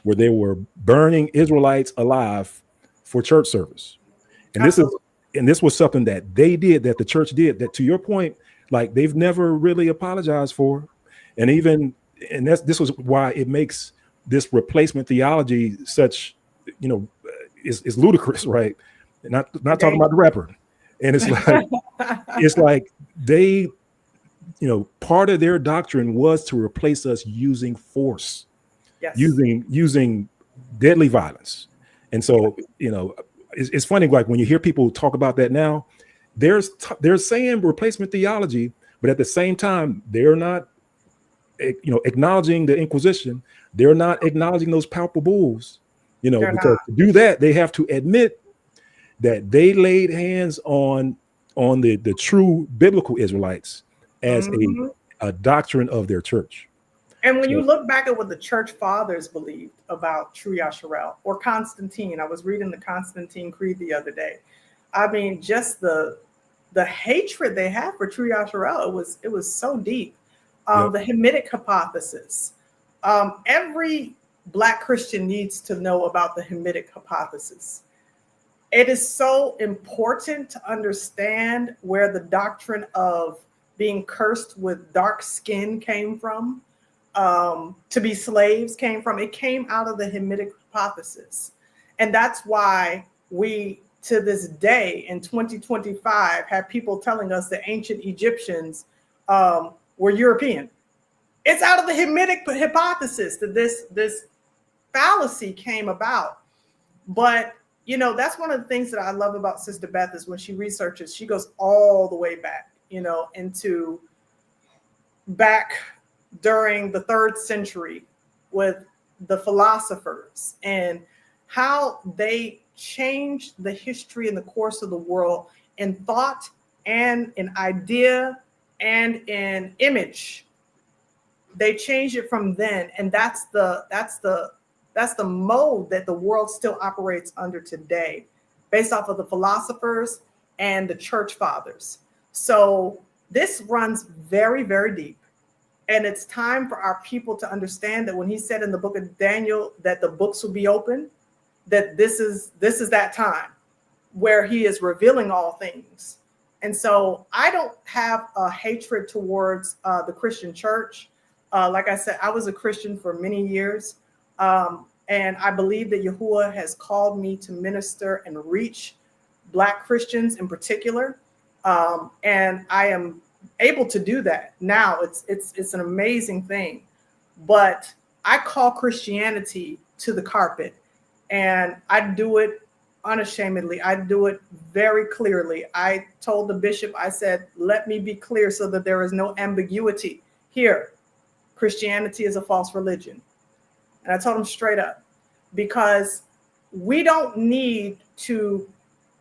where they were burning Israelites alive for church service. And this was something that they did, that the church did, that, to your point, like they've never really apologized for. And this was why it makes this replacement theology such, is ludicrous, right? Not talking about the rapper. And it's like they, part of their doctrine was to replace us using force, yes, using deadly violence. And so, it's funny, like when you hear people talk about that now, they're saying replacement theology, but at the same time, they're not, acknowledging the Inquisition. They're not acknowledging those palpable bulls, because to do that, they have to admit that they laid hands on the true biblical Israelites as a doctrine of their church. And when you look back at what the church fathers believed about true Yasharel or Constantine, I was reading the Constantine Creed the other day. I mean, just the hatred they had for true Yasharel, it was so deep. The Hamitic hypothesis, every Black Christian needs to know about the Hamitic hypothesis. It is so important to understand where the doctrine of being cursed with dark skin came from, to be slaves came from. It came out of the Hamitic hypothesis. And that's why we, to this day in 2025, have people telling us the ancient Egyptians were European. It's out of the Hamitic hypothesis that this fallacy came about. But, you know, that's one of the things that I love about Sister Beth is when she researches, she goes all the way back, you know, into back during the 3rd century with the philosophers and how they changed the history and the course of the world in thought and in idea and in image. They changed it from then, and that's the mode that the world still operates under today, based off of the philosophers and the church fathers. So this runs very, very deep. And it's time for our people to understand that when he said in the book of Daniel that the books will be open, that this is that time where he is revealing all things. And so I don't have a hatred towards the Christian church. Like I said, I was a Christian for many years. And I believe that Yahuwah has called me to minister and reach Black Christians in particular. And I am able to do that now. It's an amazing thing. But I call Christianity to the carpet, and I do it unashamedly. I do it very clearly. I told the bishop, I said, let me be clear so that there is no ambiguity here. Christianity is a false religion. And I told him straight up, because we don't need to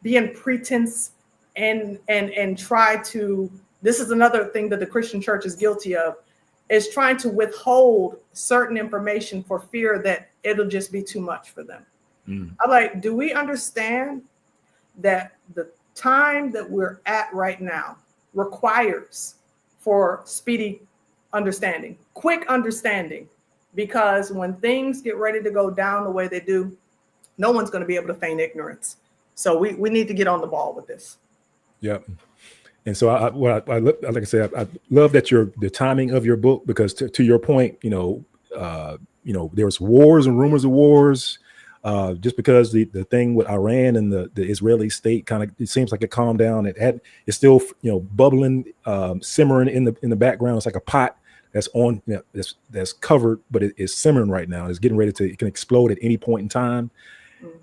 be in pretense and try to, this is another thing that the Christian church is guilty of, is trying to withhold certain information for fear that it'll just be too much for them. I'm like, do we understand that the time that we're at right now requires for speedy understanding, quick understanding? Because when things get ready to go down the way they do, no one's going to be able to feign ignorance. So we need to get on the ball with this. Yep. And so I like I said, I love that the timing of your book, because to your point, there's wars and rumors of wars. Just because the thing with Iran and the Israeli state kind of, it seems like it calmed down. It's still bubbling, simmering in the background. It's like a pot that's on, that's covered, but it is simmering right now. It's getting ready it can explode at any point in time.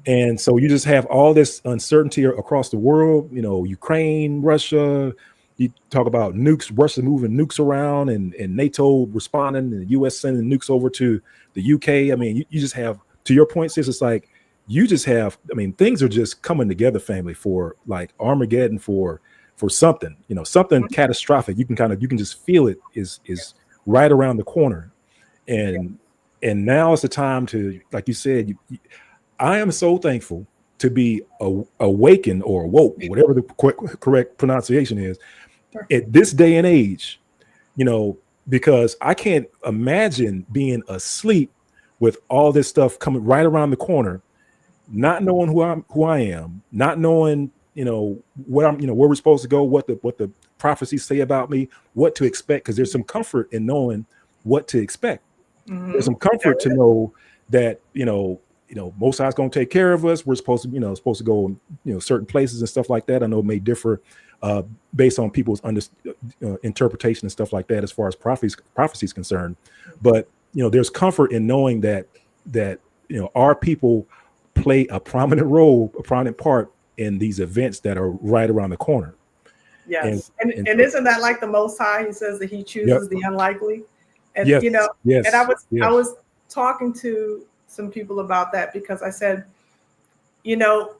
And so you just have all this uncertainty across the world, Ukraine, Russia. You talk about nukes, Russia moving nukes around, and NATO responding, and the US sending nukes over to the UK. I mean, you just have, to your point, sis, it's like you just have, things are just coming together, family, for like Armageddon, for something, something catastrophic. You can just feel it is right around the corner. And now is the time to, like you said, I am so thankful to be awakened or awoke, whatever the correct pronunciation is, at this day and age, because I can't imagine being asleep with all this stuff coming right around the corner, not knowing who I am, not knowing, what I'm, where we're supposed to go, what the prophecies say about me, what to expect, because there's some comfort in knowing what to expect. There's some comfort to know that, Most High's going to take care of us. We're supposed to go, certain places and stuff like that. I know it may differ based on people's interpretation and stuff like that, as far as prophecy is concerned. But, there's comfort in knowing that our people play a prominent role, a prominent part in these events that are right around the corner. Yes. And isn't that like the Most High? He says that he chooses the unlikely. And, yes. And I was talking to some people about that, because I said, the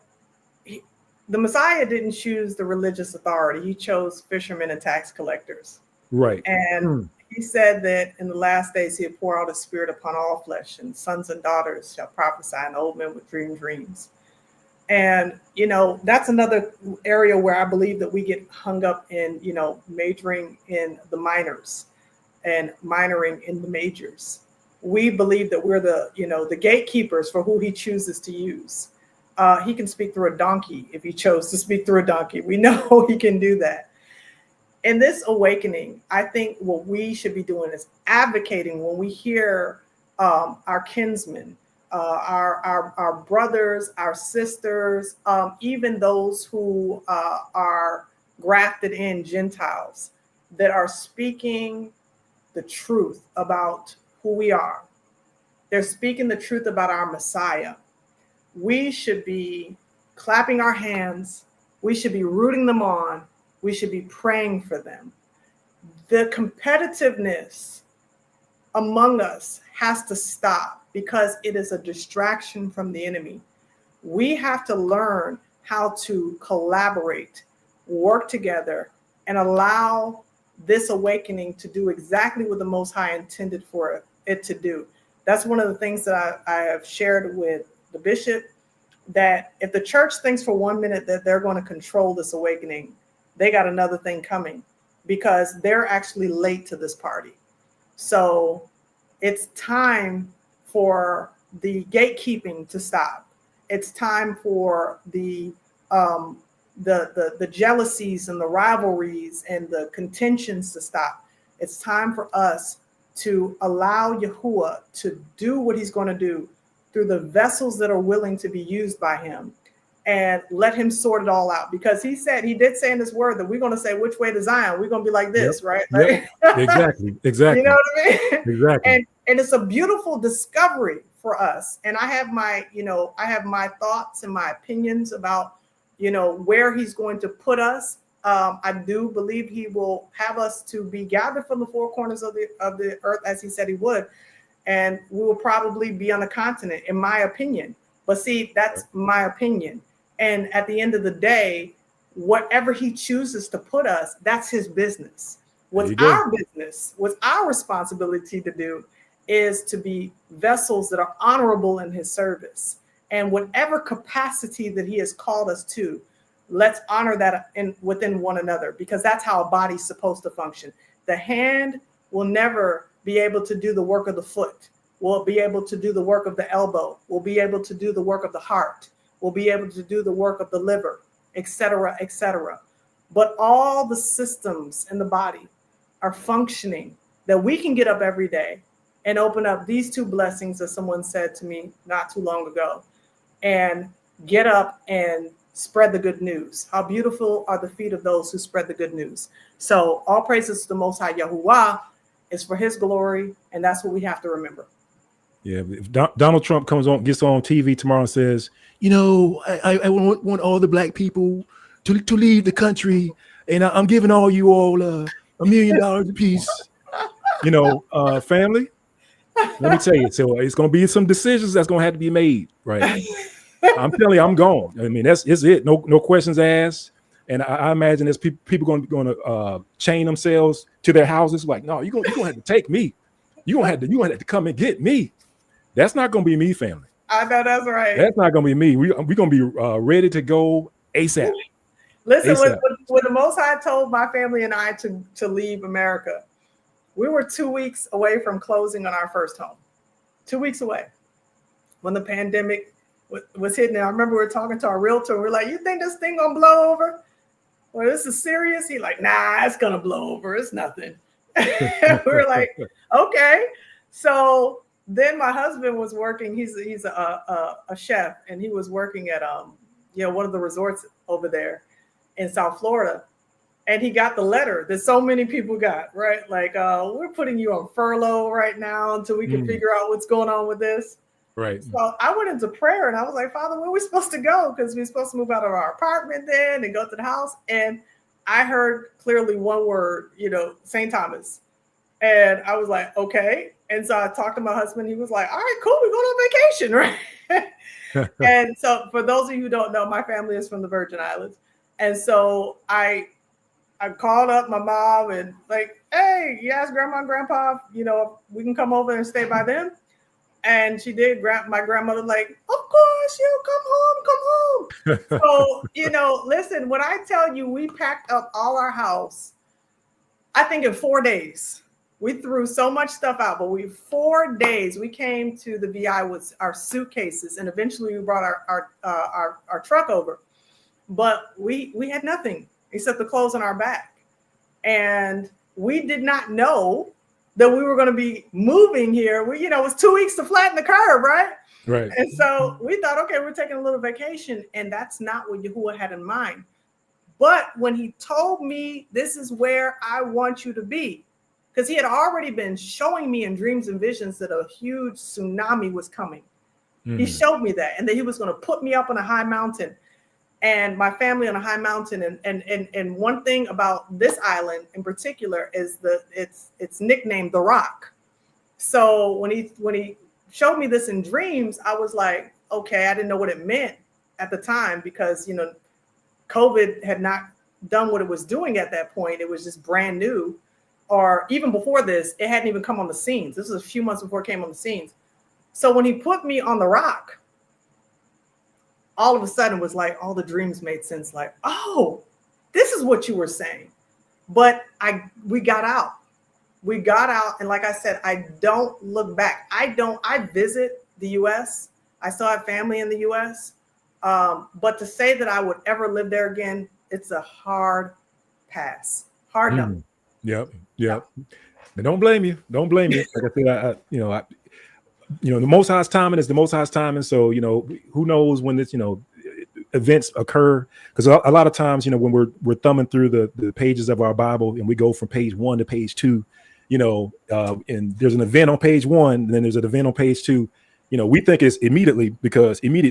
Messiah didn't choose the religious authority. He chose fishermen and tax collectors. Right. And he said that in the last days, he'll pour out his spirit upon all flesh, and sons and daughters shall prophesy, and old men would dream dreams. And, that's another area where I believe that we get hung up in, majoring in the minors and minoring in the majors. we believe that we're the gatekeepers for who he chooses to use. He can speak through a donkey if he chose to speak through a donkey. We know he can do that. In this awakening, I think what we should be doing is advocating when we hear our kinsmen, our brothers, our sisters, even those who are grafted in Gentiles that are speaking the truth about who we are. They're speaking the truth about our Messiah. We should be clapping our hands. We should be rooting them on. We should be praying for them. The competitiveness among us has to stop because it is a distraction from the enemy. We have to learn how to collaborate, work together, and allow this awakening to do exactly what the Most High intended for it to do. That's one of the things that I have shared with the bishop, that if the church thinks for 1 minute that they're going to control this awakening, they got another thing coming, because they're actually late to this party. So it's time for the gatekeeping to stop. It's time for the jealousies and the rivalries and the contentions to stop. It's time for us to allow Yahuwah to do what he's going to do through the vessels that are willing to be used by him, and let him sort it all out. Because he did say in his word that we're going to say, which way to Zion? We're going to be like this, right? Yep. Exactly. You know what I mean? Exactly. And it's a beautiful discovery for us. And I have my thoughts and my opinions about, where he's going to put us. I do believe he will have us to be gathered from the four corners of the earth, as he said he would. And we will probably be on a continent, in my opinion. But see, that's my opinion. And at the end of the day, whatever he chooses to put us, that's his business. What's our business, what's our responsibility to do is to be vessels that are honorable in his service. And whatever capacity that he has called us to, let's honor that within one another, because that's how a body's supposed to function. The hand will never be able to do the work of the foot. We'll be able to do the work of the elbow. We'll be able to do the work of the heart. We'll be able to do the work of the liver, etc., etc. But all the systems in the body are functioning, that we can get up every day and open up these two blessings, as someone said to me not too long ago, and get up and spread the good news. How beautiful are the feet of those who spread the good news. So all praises to the Most High Yahuwah. It's for his glory, and that's what we have to remember. Yeah, if Donald Trump gets on TV tomorrow and says, I want all the black people to leave the country, and I'm giving all you all $1 million apiece. Family, let me tell you, so it's going to be some decisions that's going to have to be made, right? I'm telling you, I'm gone. I mean, that's it. No questions asked. And I imagine there's people going to chain themselves to their houses. Like, no, you're gonna have to take me. You're gonna have to come and get me. That's not gonna be me, family. I know that's right. That's not gonna be me. We're gonna be ready to go ASAP. Listen, when the Most High told my family and I to leave America, we were 2 weeks away from closing on our first home. 2 weeks away, when the pandemic was hitting. I remember we were talking to our realtor. We're like, "You think this thing gonna blow over? Well, this is serious." He's like, "Nah, it's gonna blow over. It's nothing." We're like, "Okay." So then my husband was working. He's a chef, and he was working at one of the resorts over there in South Florida. And he got the letter that so many people got, right? Like, we're putting you on furlough right now until we can figure out what's going on with this. Right. So I went into prayer and I was like, "Father, where are we supposed to go?" Because we're supposed to move out of our apartment then and go to the house. And I heard clearly one word, St. Thomas. And I was like, "Okay." And so I talked to my husband. He was like, "All right, cool. We're going on vacation," right? And so for those of you who don't know, my family is from the Virgin Islands. And so I called up my mom and like, "Hey, you asked grandma and grandpa, we can come over and stay by them." And she did. My grandmother like, "Of course, come home. So, listen, when I tell you we packed up all our house, I think in 4 days, We threw so much stuff out, but 4 days we came to the VI with our suitcases, and eventually we brought our truck over. But we had nothing except the clothes on our back, and we did not know that we were going to be moving here. We, it was 2 weeks to flatten the curve, right? Right. And so we thought, okay, we're taking a little vacation, and that's not what Yahuwah had in mind. But when he told me, this is where I want you to be, because he had already been showing me in dreams and visions that a huge tsunami was coming. He showed me that, and that he was going to put me up on a high mountain and my family on a high mountain. And one thing about this island in particular is it's nicknamed the Rock. So when he showed me this in dreams, I was like, okay, I didn't know what it meant at the time, because COVID had not done what it was doing at that point. It was just brand new. Or even before this, it hadn't even come on the scenes. This was a few months before it came on the scenes. So when he put me on the Rock, all of a sudden it was like all the dreams made sense. Like, oh, this is what you were saying. But we got out. We got out. And like I said, I don't look back. I visit the US. I still have family in the US. But to say that I would ever live there again, it's a hard pass. Hard no. Yep. But don't blame you. Don't blame you. Like I said, the Most High's timing is the Most High's timing. So, who knows when this, events occur? Because a lot of times, when we're thumbing through the pages of our Bible and we go from page 1 to page 2, and there's an event on page 1, and then there's an event on page 2. We think it's immediate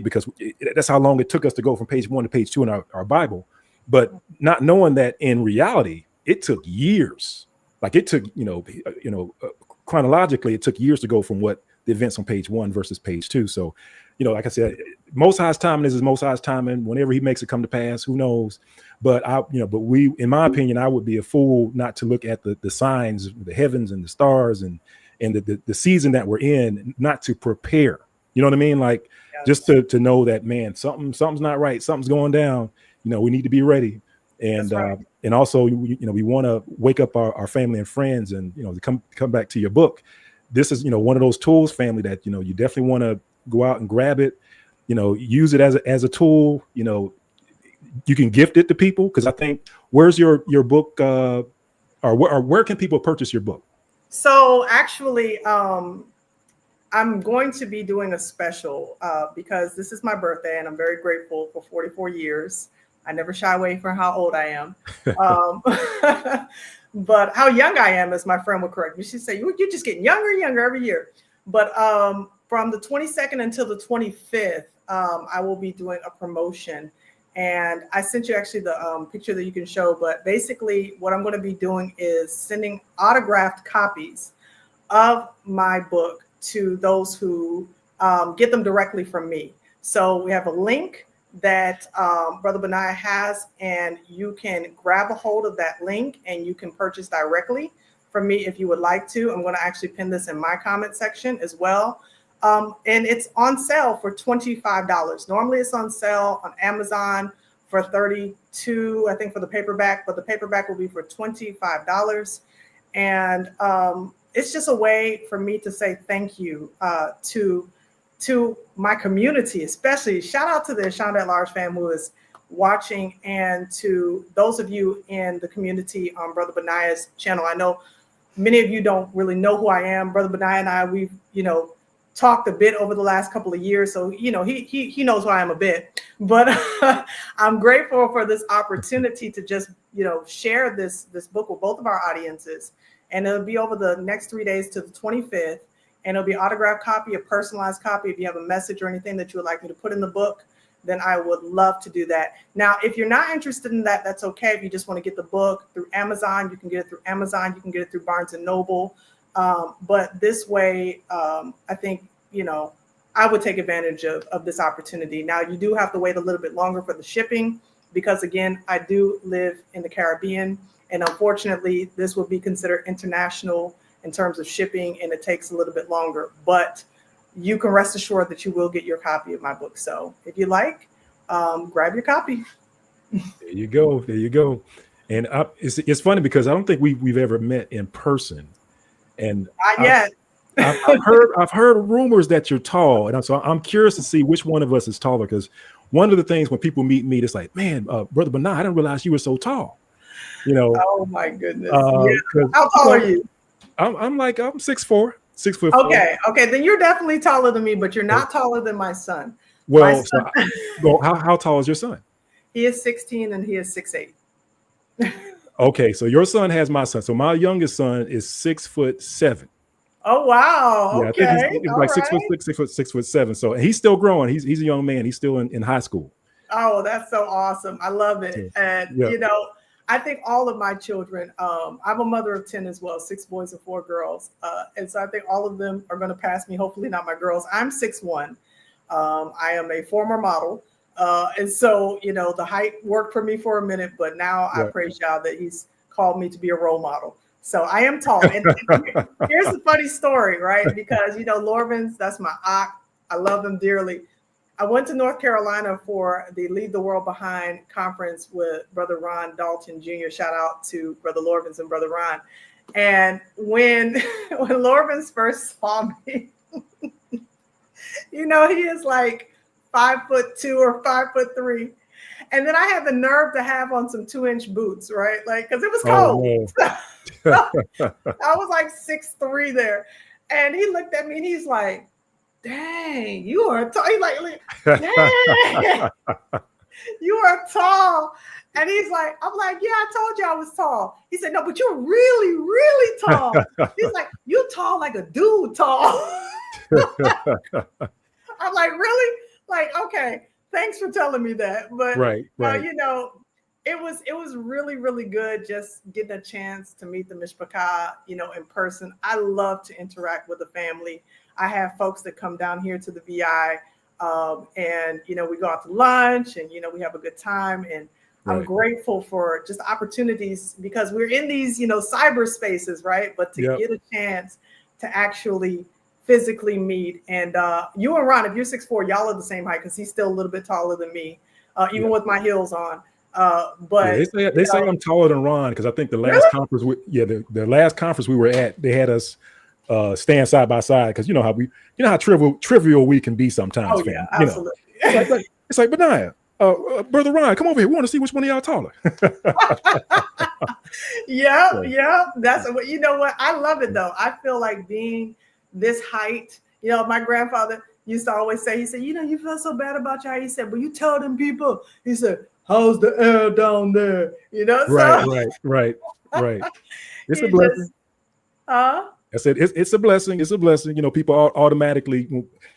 because that's how long it took us to go from page 1 to page 2 in our Bible. But not knowing that in reality, it took years. Like it took, chronologically, it took years to go from what the events on page 1 versus page 2. So, like I said, Most High's timing is his Most High's timing. Whenever he makes it come to pass, who knows? But in my opinion, I would be a fool not to look at the signs, the heavens and the stars and the season that we're in, not to prepare. You know what I mean? Like just to know that, man, something's not right. Something's going down. We need to be ready. And right. And also, we want to wake up our family and friends, and to come back to your book. This is one of those tools, family, that you definitely want to go out and grab it. Use it as a tool. You can gift it to people, because I think, where's your book, or where can people purchase your book? So actually, I'm going to be doing a special because this is my birthday, and I'm very grateful for 44 years. I never shy away from how old I am. But how young I am, as my friend would correct me. She'd say, you're just getting younger and younger every year. But from the 22nd until the 25th, I will be doing a promotion. And I sent you actually the picture that you can show. But basically, what I'm going to be doing is sending autographed copies of my book to those who get them directly from me. So we have a link that Brother Benaiah has, and you can grab a hold of that link and you can purchase directly from me if you would like to. I'm going to actually pin this in my comment section as well. And it's on sale for $25. Normally it's on sale on Amazon for $32, I think, for the paperback, but the paperback will be for $25. And it's just a way for me to say thank you to my community, especially shout out to the Ashanda at Large fam who is watching, and to those of you in the community on Brother Benaiah's channel. I know many of you don't really know who I am. Brother Benaiah and I, we've, talked a bit over the last couple of years. So, he knows who I am a bit, but I'm grateful for this opportunity to just, share this book with both of our audiences. And it'll be over the next 3 days to the 25th. And it'll be autographed copy, a personalized copy. If you have a message or anything that you would like me to put in the book, then I would love to do that. Now, if you're not interested in that, that's okay. If you just want to get the book through Amazon, you can get it through Amazon. You can get it through Barnes & Noble. But this way, I think, I would take advantage of this opportunity. Now, you do have to wait a little bit longer for the shipping because, again, I do live in the Caribbean. And unfortunately, this will be considered international in terms of shipping, and it takes a little bit longer. But you can rest assured that you will get your copy of my book. So if you like, grab your copy. There you go. And it's funny because I don't think we've ever met in person. And Not yet. I've heard rumors that you're tall, and so I'm curious to see which one of us is taller. Because one of the things when people meet me, it's like, man, brother Benai, I didn't realize you were so tall. You know, Oh my goodness. Yeah. 'cause, How tall are you? I'm 6'4", 6'4". Okay, then you're definitely taller than me, but you're not taller than my son. Well, how tall is your son? He is 16 and he is 6'8". Okay, so your son has my son. So my youngest son is 6'7". Oh wow. Yeah, Okay. I think he's like 6'6", 6'7". So and he's still growing. He's a young man. He's still in high school. Oh, that's so awesome. I love it. And you know, I think all of my children, I'm a mother of 10 as well, 6 boys and 4 girls. And so I think all of them are going to pass me, hopefully not my girls. I'm 6'1". I am a former model. And so, you know, the height worked for me for a minute, but now I praise y'all that he's called me to be a role model. So I am tall. And here's the funny story, right? Because, you know, Lorvins, that's my aunt. I love them dearly. I went to North Carolina for the Leave the World Behind conference with Brother Ron Dalton Jr. Shout out to Brother Lorvins and Brother Ron. And when Lorvins first saw me, you know, he is like 5'2" or 5'3". And then I had the nerve to have on some 2-inch boots, right? Like, because it was cold. I was like 6'3" there. And he looked at me and he's like, dang, you are tall. He's like, dang, you are tall. And he's like, I'm like, yeah, I told you I was tall. He said, no, but you're really, really tall. He's like, you tall like a dude tall. I'm like, really? Like, okay, thanks for telling me that. But right. You know, it was really, really good just getting a chance to meet the Mishpachah, you know, in person. I love to interact with the family. I have folks that come down here to the VI, and you know, we go out to lunch, and you know, we have a good time. And I'm grateful for just opportunities because we're in these, you know, cyberspaces, right? But to get a chance to actually physically meet, and you and Ron, if you're 6'4", y'all are the same height because he's still a little bit taller than me, even with my heels on. But they say I'm taller than Ron because I think the last conference, the last conference we were at, they had us stand side by side because you know how trivial we can be sometimes. Oh yeah, absolutely. You know, it's like Benaiah, Brother Ryan, come over here. We want to see which one of y'all taller. Yeah. That's what, you know what? I love it though. I feel like being this height, you know, my grandfather used to always say, he said, you know, you feel so bad about your height. He said, well, you tell them people, he said, how's the air down there? You know, right. It's a blessing. I said it's a blessing. It's a blessing. You know, people automatically,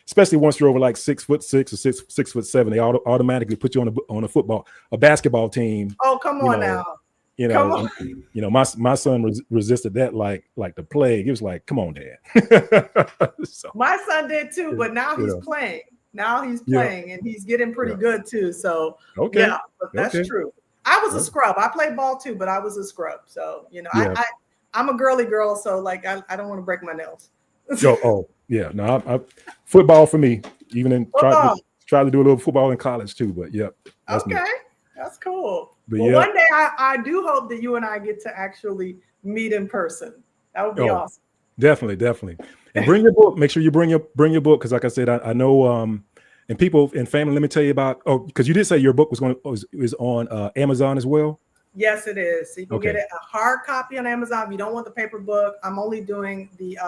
especially once you're over like 6'6" or 6'7", they automatically put you on a basketball team. Oh, come on now. You know, my son resisted that like the plague. It was like, come on, Dad. So, my son did too, but now he's playing. Now he's playing, and he's getting pretty good too. So yeah, but that's true. I was a scrub. I played ball too, but I was a scrub. So you know, I'm a girly girl, so like I don't want to break my nails. No, football for me. Even in try to do a little football in college too. But that's me. That's cool. But one day I do hope that you and I get to actually meet in person. That would be awesome. Definitely. And bring your book. Make sure you bring your book because, like I said, I know. And people and family, let me tell you about. Because you did say your book was on Amazon as well. Yes, it is. So you can get it a hard copy on Amazon. If you don't want the paper book, I'm only doing the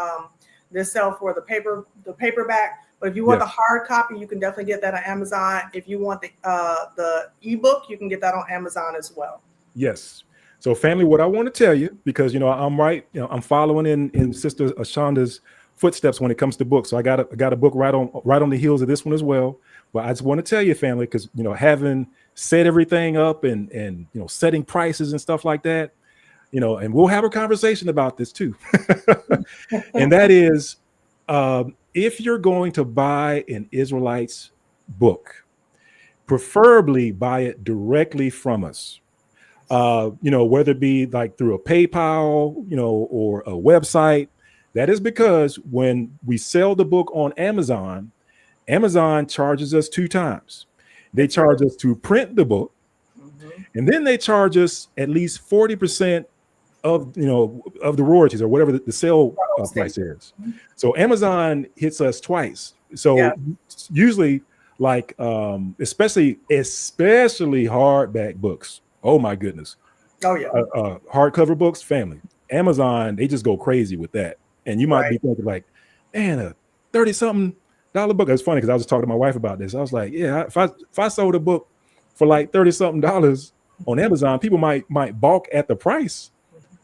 sell for the paperback. But if you want the hard copy, you can definitely get that on Amazon. If you want the ebook, you can get that on Amazon as well. Yes. So, family, what I want to tell you, because I'm following in Sister Ashanda's footsteps when it comes to books. So I got a book right on the heels of this one as well. But I just want to tell you, family, because having set everything up and setting prices and stuff like that, and we'll have a conversation about this too. And that is, if you're going to buy an Israelite's book, preferably buy it directly from us. Whether it be like through a PayPal, or a website. That is because when we sell the book on Amazon charges us 2 times. They charge us to print the book, and then they charge us at least 40% of the royalties or whatever the sale price is. So Amazon hits us twice. So usually, like especially hardback books. Oh my goodness. Oh yeah. Hardcover books, family. Amazon, they just go crazy with that. And you might be thinking like, man, a 30-something dollar book. It's funny because I was talking to my wife about this. I was like, yeah, if I sold a book for like 30-something dollars on Amazon, people might balk at the price.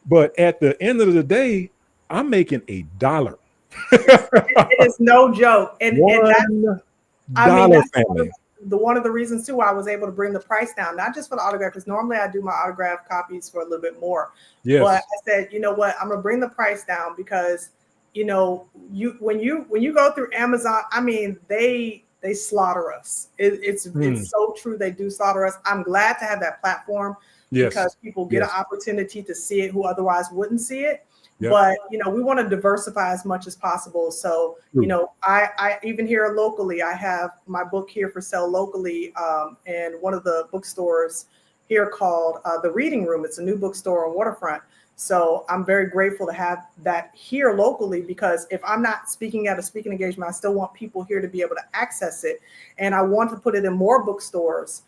But at the end of the day, I'm making $1. It is no joke. And that's family. One of the reasons too why I was able to bring the price down, not just for the autograph, because normally I do my autograph copies for a little bit more. Yes. But I said, you know what, I'm gonna bring the price down because when you go through Amazon, I mean they slaughter us. It's so true, they do slaughter us. I'm glad to have that platform because people get an opportunity to see it who otherwise wouldn't see it. But we want to diversify as much as possible. So I even here locally, I have my book here for sale locally, and one of the bookstores here called the Reading Room. It's a new bookstore on Waterfront. So I'm very grateful to have that here locally, because if I'm not speaking at a speaking engagement, I still want people here to be able to access it, and I want to put it in more bookstores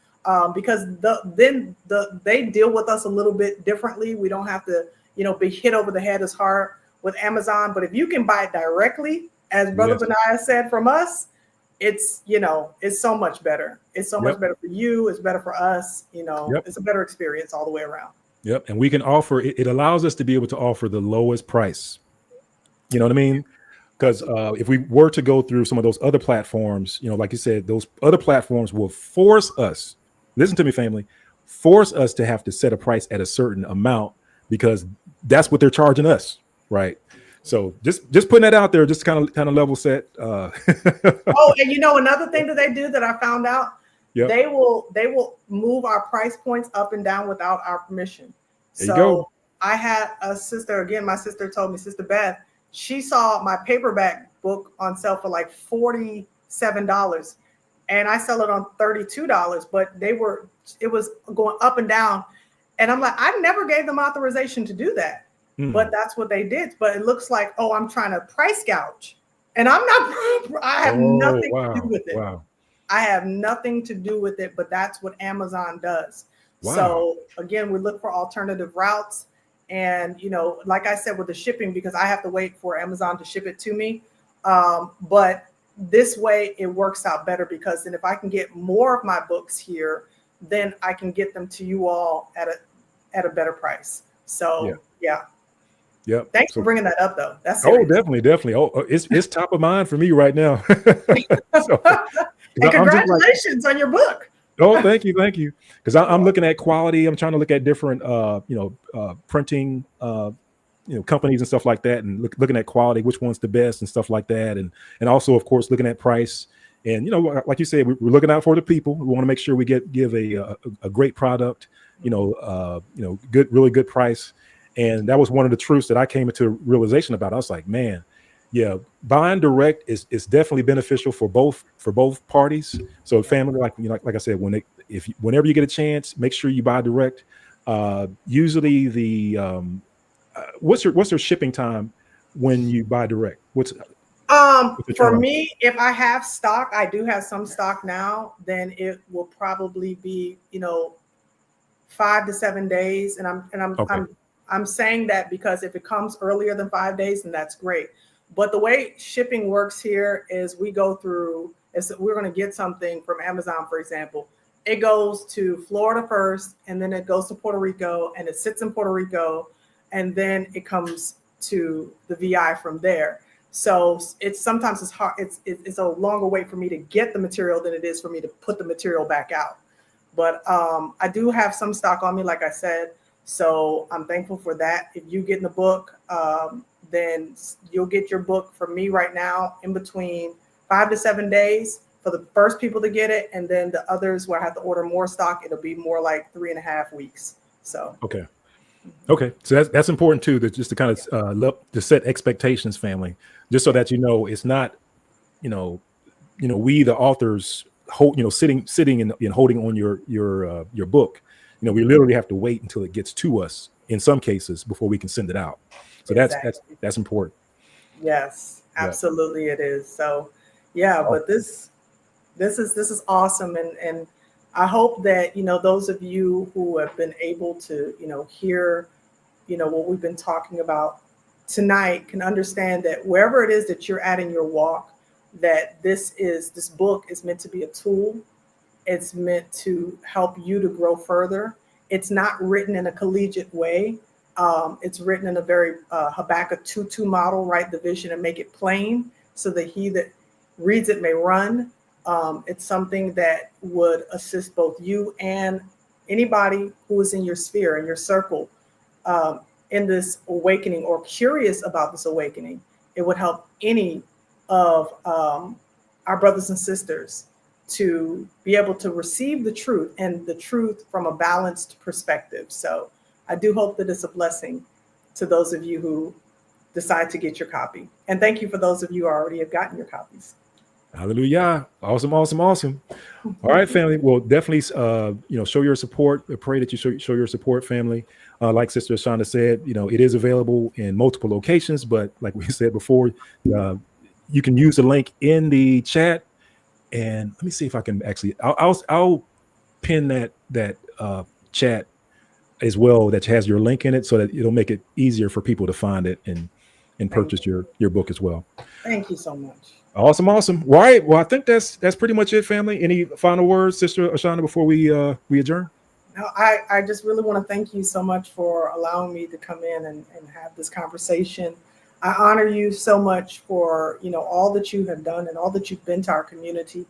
because they deal with us a little bit differently. We don't have to be hit over the head as hard with Amazon. But if you can buy it directly, as Brother Benaiah said, from us, it's so much better. It's so much better for you. It's better for us. It's a better experience all the way around. Yep. And we can offer, it allows us to be able to offer the lowest price. You know what I mean? Because if we were to go through some of those other platforms, like you said, those other platforms will force us, listen to me, family, force us to have to set a price at a certain amount, because that's what they're charging us, right? So just putting that out there, just kind of level set. Oh, and another thing that they do that I found out, they will move our price points up and down without our permission. There you go. I had a sister, again, my sister told me, Sister Beth, she saw my paperback book on sale for like $47, and I sell it on $32, but it was going up and down. And I'm like, I never gave them authorization to do that, but that's what they did. But it looks like, I'm trying to price gouge, and I'm not. I have nothing to do with it. Wow. I have nothing to do with it, but that's what Amazon does. Wow. So again, we look for alternative routes, and like I said, with the shipping, because I have to wait for Amazon to ship it to me. But this way, it works out better, because then if I can get more of my books here, then I can get them to you all at a better price. So Yep. Thanks for bringing that up, though. That's definitely. Oh, it's top of mind for me right now. And congratulations on your book. Oh, thank you. Because I'm looking at quality. I'm trying to look at different, printing, companies and stuff like that, and looking at quality, which one's the best and stuff like that, and also, of course, looking at price. And like you said, we're looking out for the people. We want to make sure we give a great product, good, really good price. And that was one of the truths that I came into realization about. I was like, man, buying direct is definitely beneficial for both parties. So family, like I said, whenever you get a chance, make sure you buy direct. Usually what's your shipping time when you buy direct? For me, if I have stock, I do have some stock now, then it will probably be 5 to 7 days. And I'm saying that because if it comes earlier than 5 days, then that's great. But the way shipping works here is we're going to get something from Amazon, for example. It goes to Florida first, and then it goes to Puerto Rico, and it sits in Puerto Rico, and then it comes to the VI from there. So sometimes it's hard. It's a longer wait for me to get the material than it is for me to put the material back out. But I do have some stock on me, like I said. So I'm thankful for that. If you get in the book, then you'll get your book from me right now in between 5 to 7 days for the first people to get it. And then the others where I have to order more stock, it'll be more like 3.5 weeks. So, okay. So that's important too, just to kind of to set expectations, family, just so that, it's not, we, the authors, sitting and holding on your book. We literally have to wait until it gets to us in some cases before we can send it out. So Exactly. that's important. Yes, Yeah. absolutely it is. So yeah, but this is awesome, and I hope that those of you who have been able to hear what we've been talking about tonight can understand that wherever it is that you're at in your walk, that this book is meant to be a tool. It's meant to help you to grow further. It's not written in a collegiate way. It's written in a very Habakkuk 2:2 model, write the vision and make it plain so that he that reads it may run. It's something that would assist both you and anybody who is in your sphere, in your circle, in this awakening or curious about this awakening. It would help any of our brothers and sisters to be able to receive the truth, and the truth from a balanced perspective. So I do hope that it's a blessing to those of you who decide to get your copy. And thank you for those of you who already have gotten your copies. Hallelujah. Awesome. All right, family. Well, definitely, show your support. I pray that you show your support, family. Like Sister Ashanda said, it is available in multiple locations, but like we said before, you can use the link in the chat. And let me see if I can actually, I'll pin that chat as well that has your link in it, so that it'll make it easier for people to find it and purchase your book as well. Thank you so much. Awesome. All right. Well, I think that's pretty much it, family. Any final words, Sister Ashanda, before we adjourn? No, I just really want to thank you so much for allowing me to come in and have this conversation. I honor you so much for all that you have done and all that you've been to our community.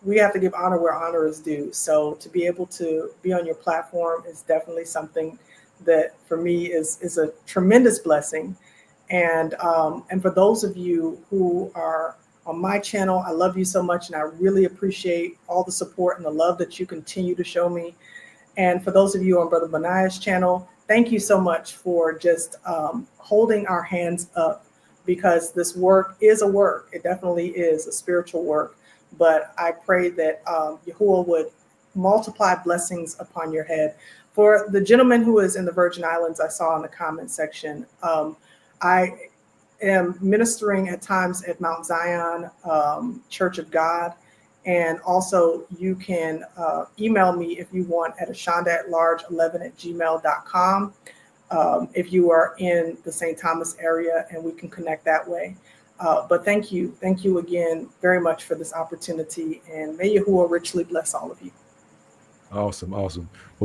We have to give honor where honor is due. So to be able to be on your platform is definitely something that for me is a tremendous blessing. And for those of you who are on my channel, I love you so much, and I really appreciate all the support and the love that you continue to show me. And for those of you on Brother Benaya's channel, thank you so much for just holding our hands up, because this work is a work. It definitely is a spiritual work. But I pray that Yahuwah would multiply blessings upon your head. For the gentleman who is in the Virgin Islands, I saw in the comment section, I am ministering at times at Mount Zion Church of God. And also you can email me if you want at ashandaatlarge11@gmail.com if you are in the St. Thomas area, and we can connect that way. But thank you again very much for this opportunity, and may Yahuwah richly bless all of you. Awesome. Well,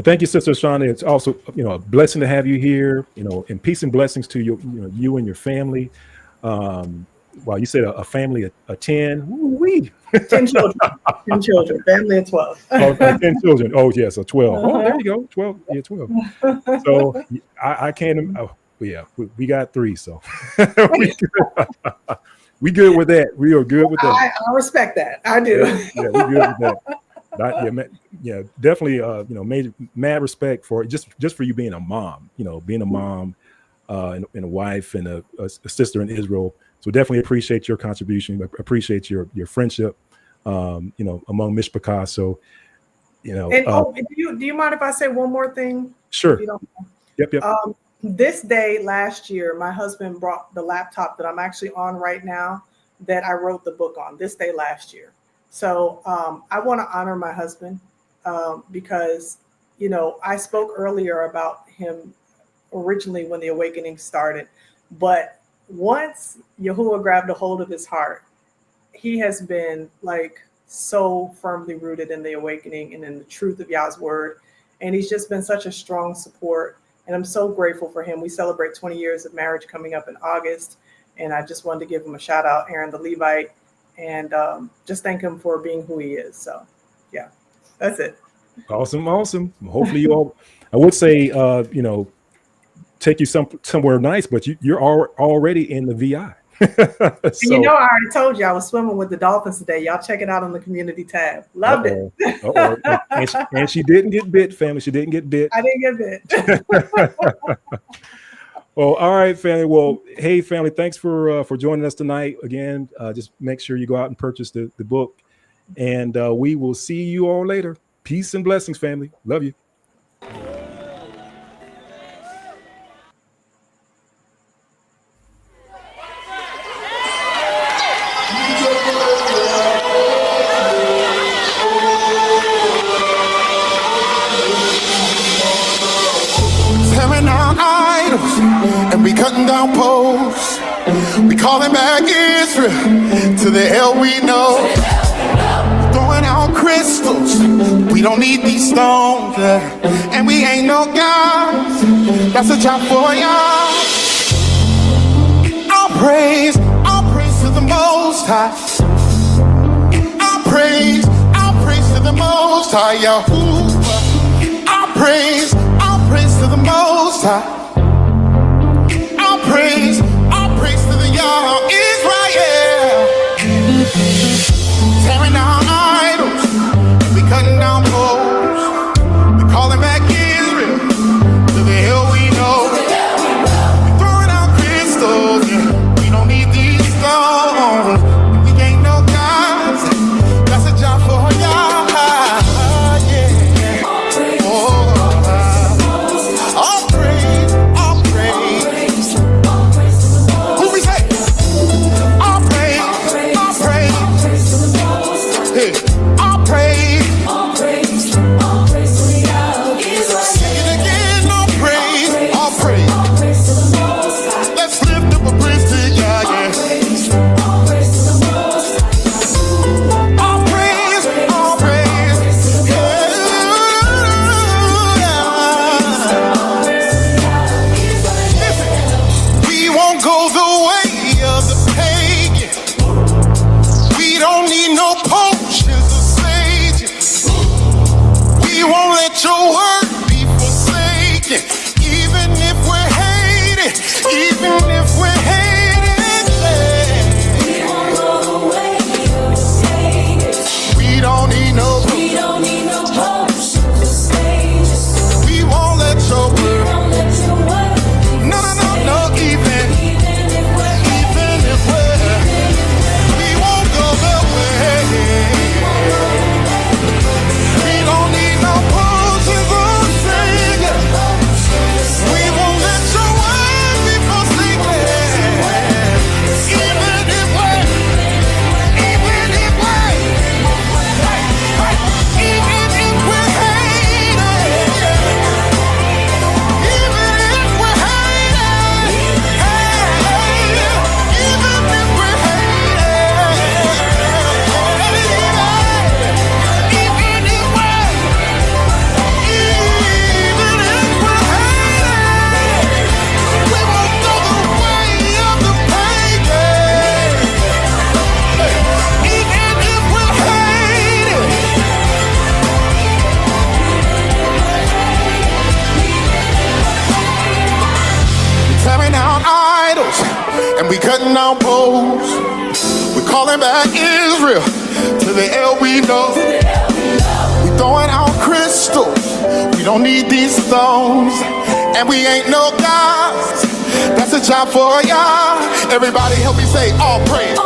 thank you, Sister Ashanda. It's also, a blessing to have you here, and peace and blessings to you, you and your family. Well, you said a family of 10. Woo-wee. 10 children. 10 children. Family of 12. 10 children. Oh, yeah. So 12. Oh, there you go. 12. Yeah, 12. So I can't. Oh, yeah. We got 3. So we good with that. We are good with that. I respect that. I do. Yeah, we good with that. Definitely. Mad respect for just for you being a mom. Being a mom, and a wife, and a sister in Israel. So definitely appreciate your contribution. Appreciate your friendship, among Mishpachah. So, And do you mind if I say one more thing? Sure. Yep. This day last year, my husband brought the laptop that I'm actually on right now that I wrote the book on. This day last year. So I want to honor my husband because, I spoke earlier about him originally when the awakening started. But once Yahuwah grabbed a hold of his heart, he has been so firmly rooted in the awakening and in the truth of Yah's word. And he's just been such a strong support. And I'm so grateful for him. We celebrate 20 years of marriage coming up in August. And I just wanted to give him a shout out, Aaron the Levite, and just thank him for being who he is. So, yeah, that's it. Awesome. Hopefully you all, I would say, take you somewhere nice, but you're already in the VI. So, I already told you I was swimming with the dolphins today. Y'all check it out on the community tab. Loved it. And she didn't get bit, family. She didn't get bit. I didn't get bit. Well, all right, family. Well, hey, family, thanks for joining us tonight. Again, just make sure you go out and purchase the book, and we will see you all later. Peace and blessings, family. Love you. Tearing down idols and we cutting down poles. We calling back Israel to the hell we know. Throwing out crystals, we don't need these stones, and we ain't no gods. That's a job for y'all. I'll praise to the Most High. I'll praise to the Most High, Yahuwah. I'll praise to the Most High. I'll praise to the Yah Israel. Tearing down idols, we cutting down poles. We calling back Israel to the hell we know. We throwing out crystals, yeah. We don't need these stones. We ain't no gods. That's a job for y'all. Yeah. Oh. I'll praise. Who we say? I'll praise. Hey, I'll praise. Sing it again. I'll praise. Let's lift up a praise to God, yeah. I'll praise. We won't go the way of the pagan. We don't need no potions or sages. We won't let your word be forsaken. Even if we're hated, We won't go the way of the pagan. we don't need no. We don't need no potions or sages. We won't let your We word. won't let your word be No. forsaken. Even Even if we're we won't go the way. We don't need no potions or sages. We won't let your word be forsaken. Even if we're tearing down idols and we cutting down poles. We're calling back Israel to the hell we know. We throwing out crystals. We don't need these stones, and we ain't no gods. That's a job for y'all. Everybody help me say all praise.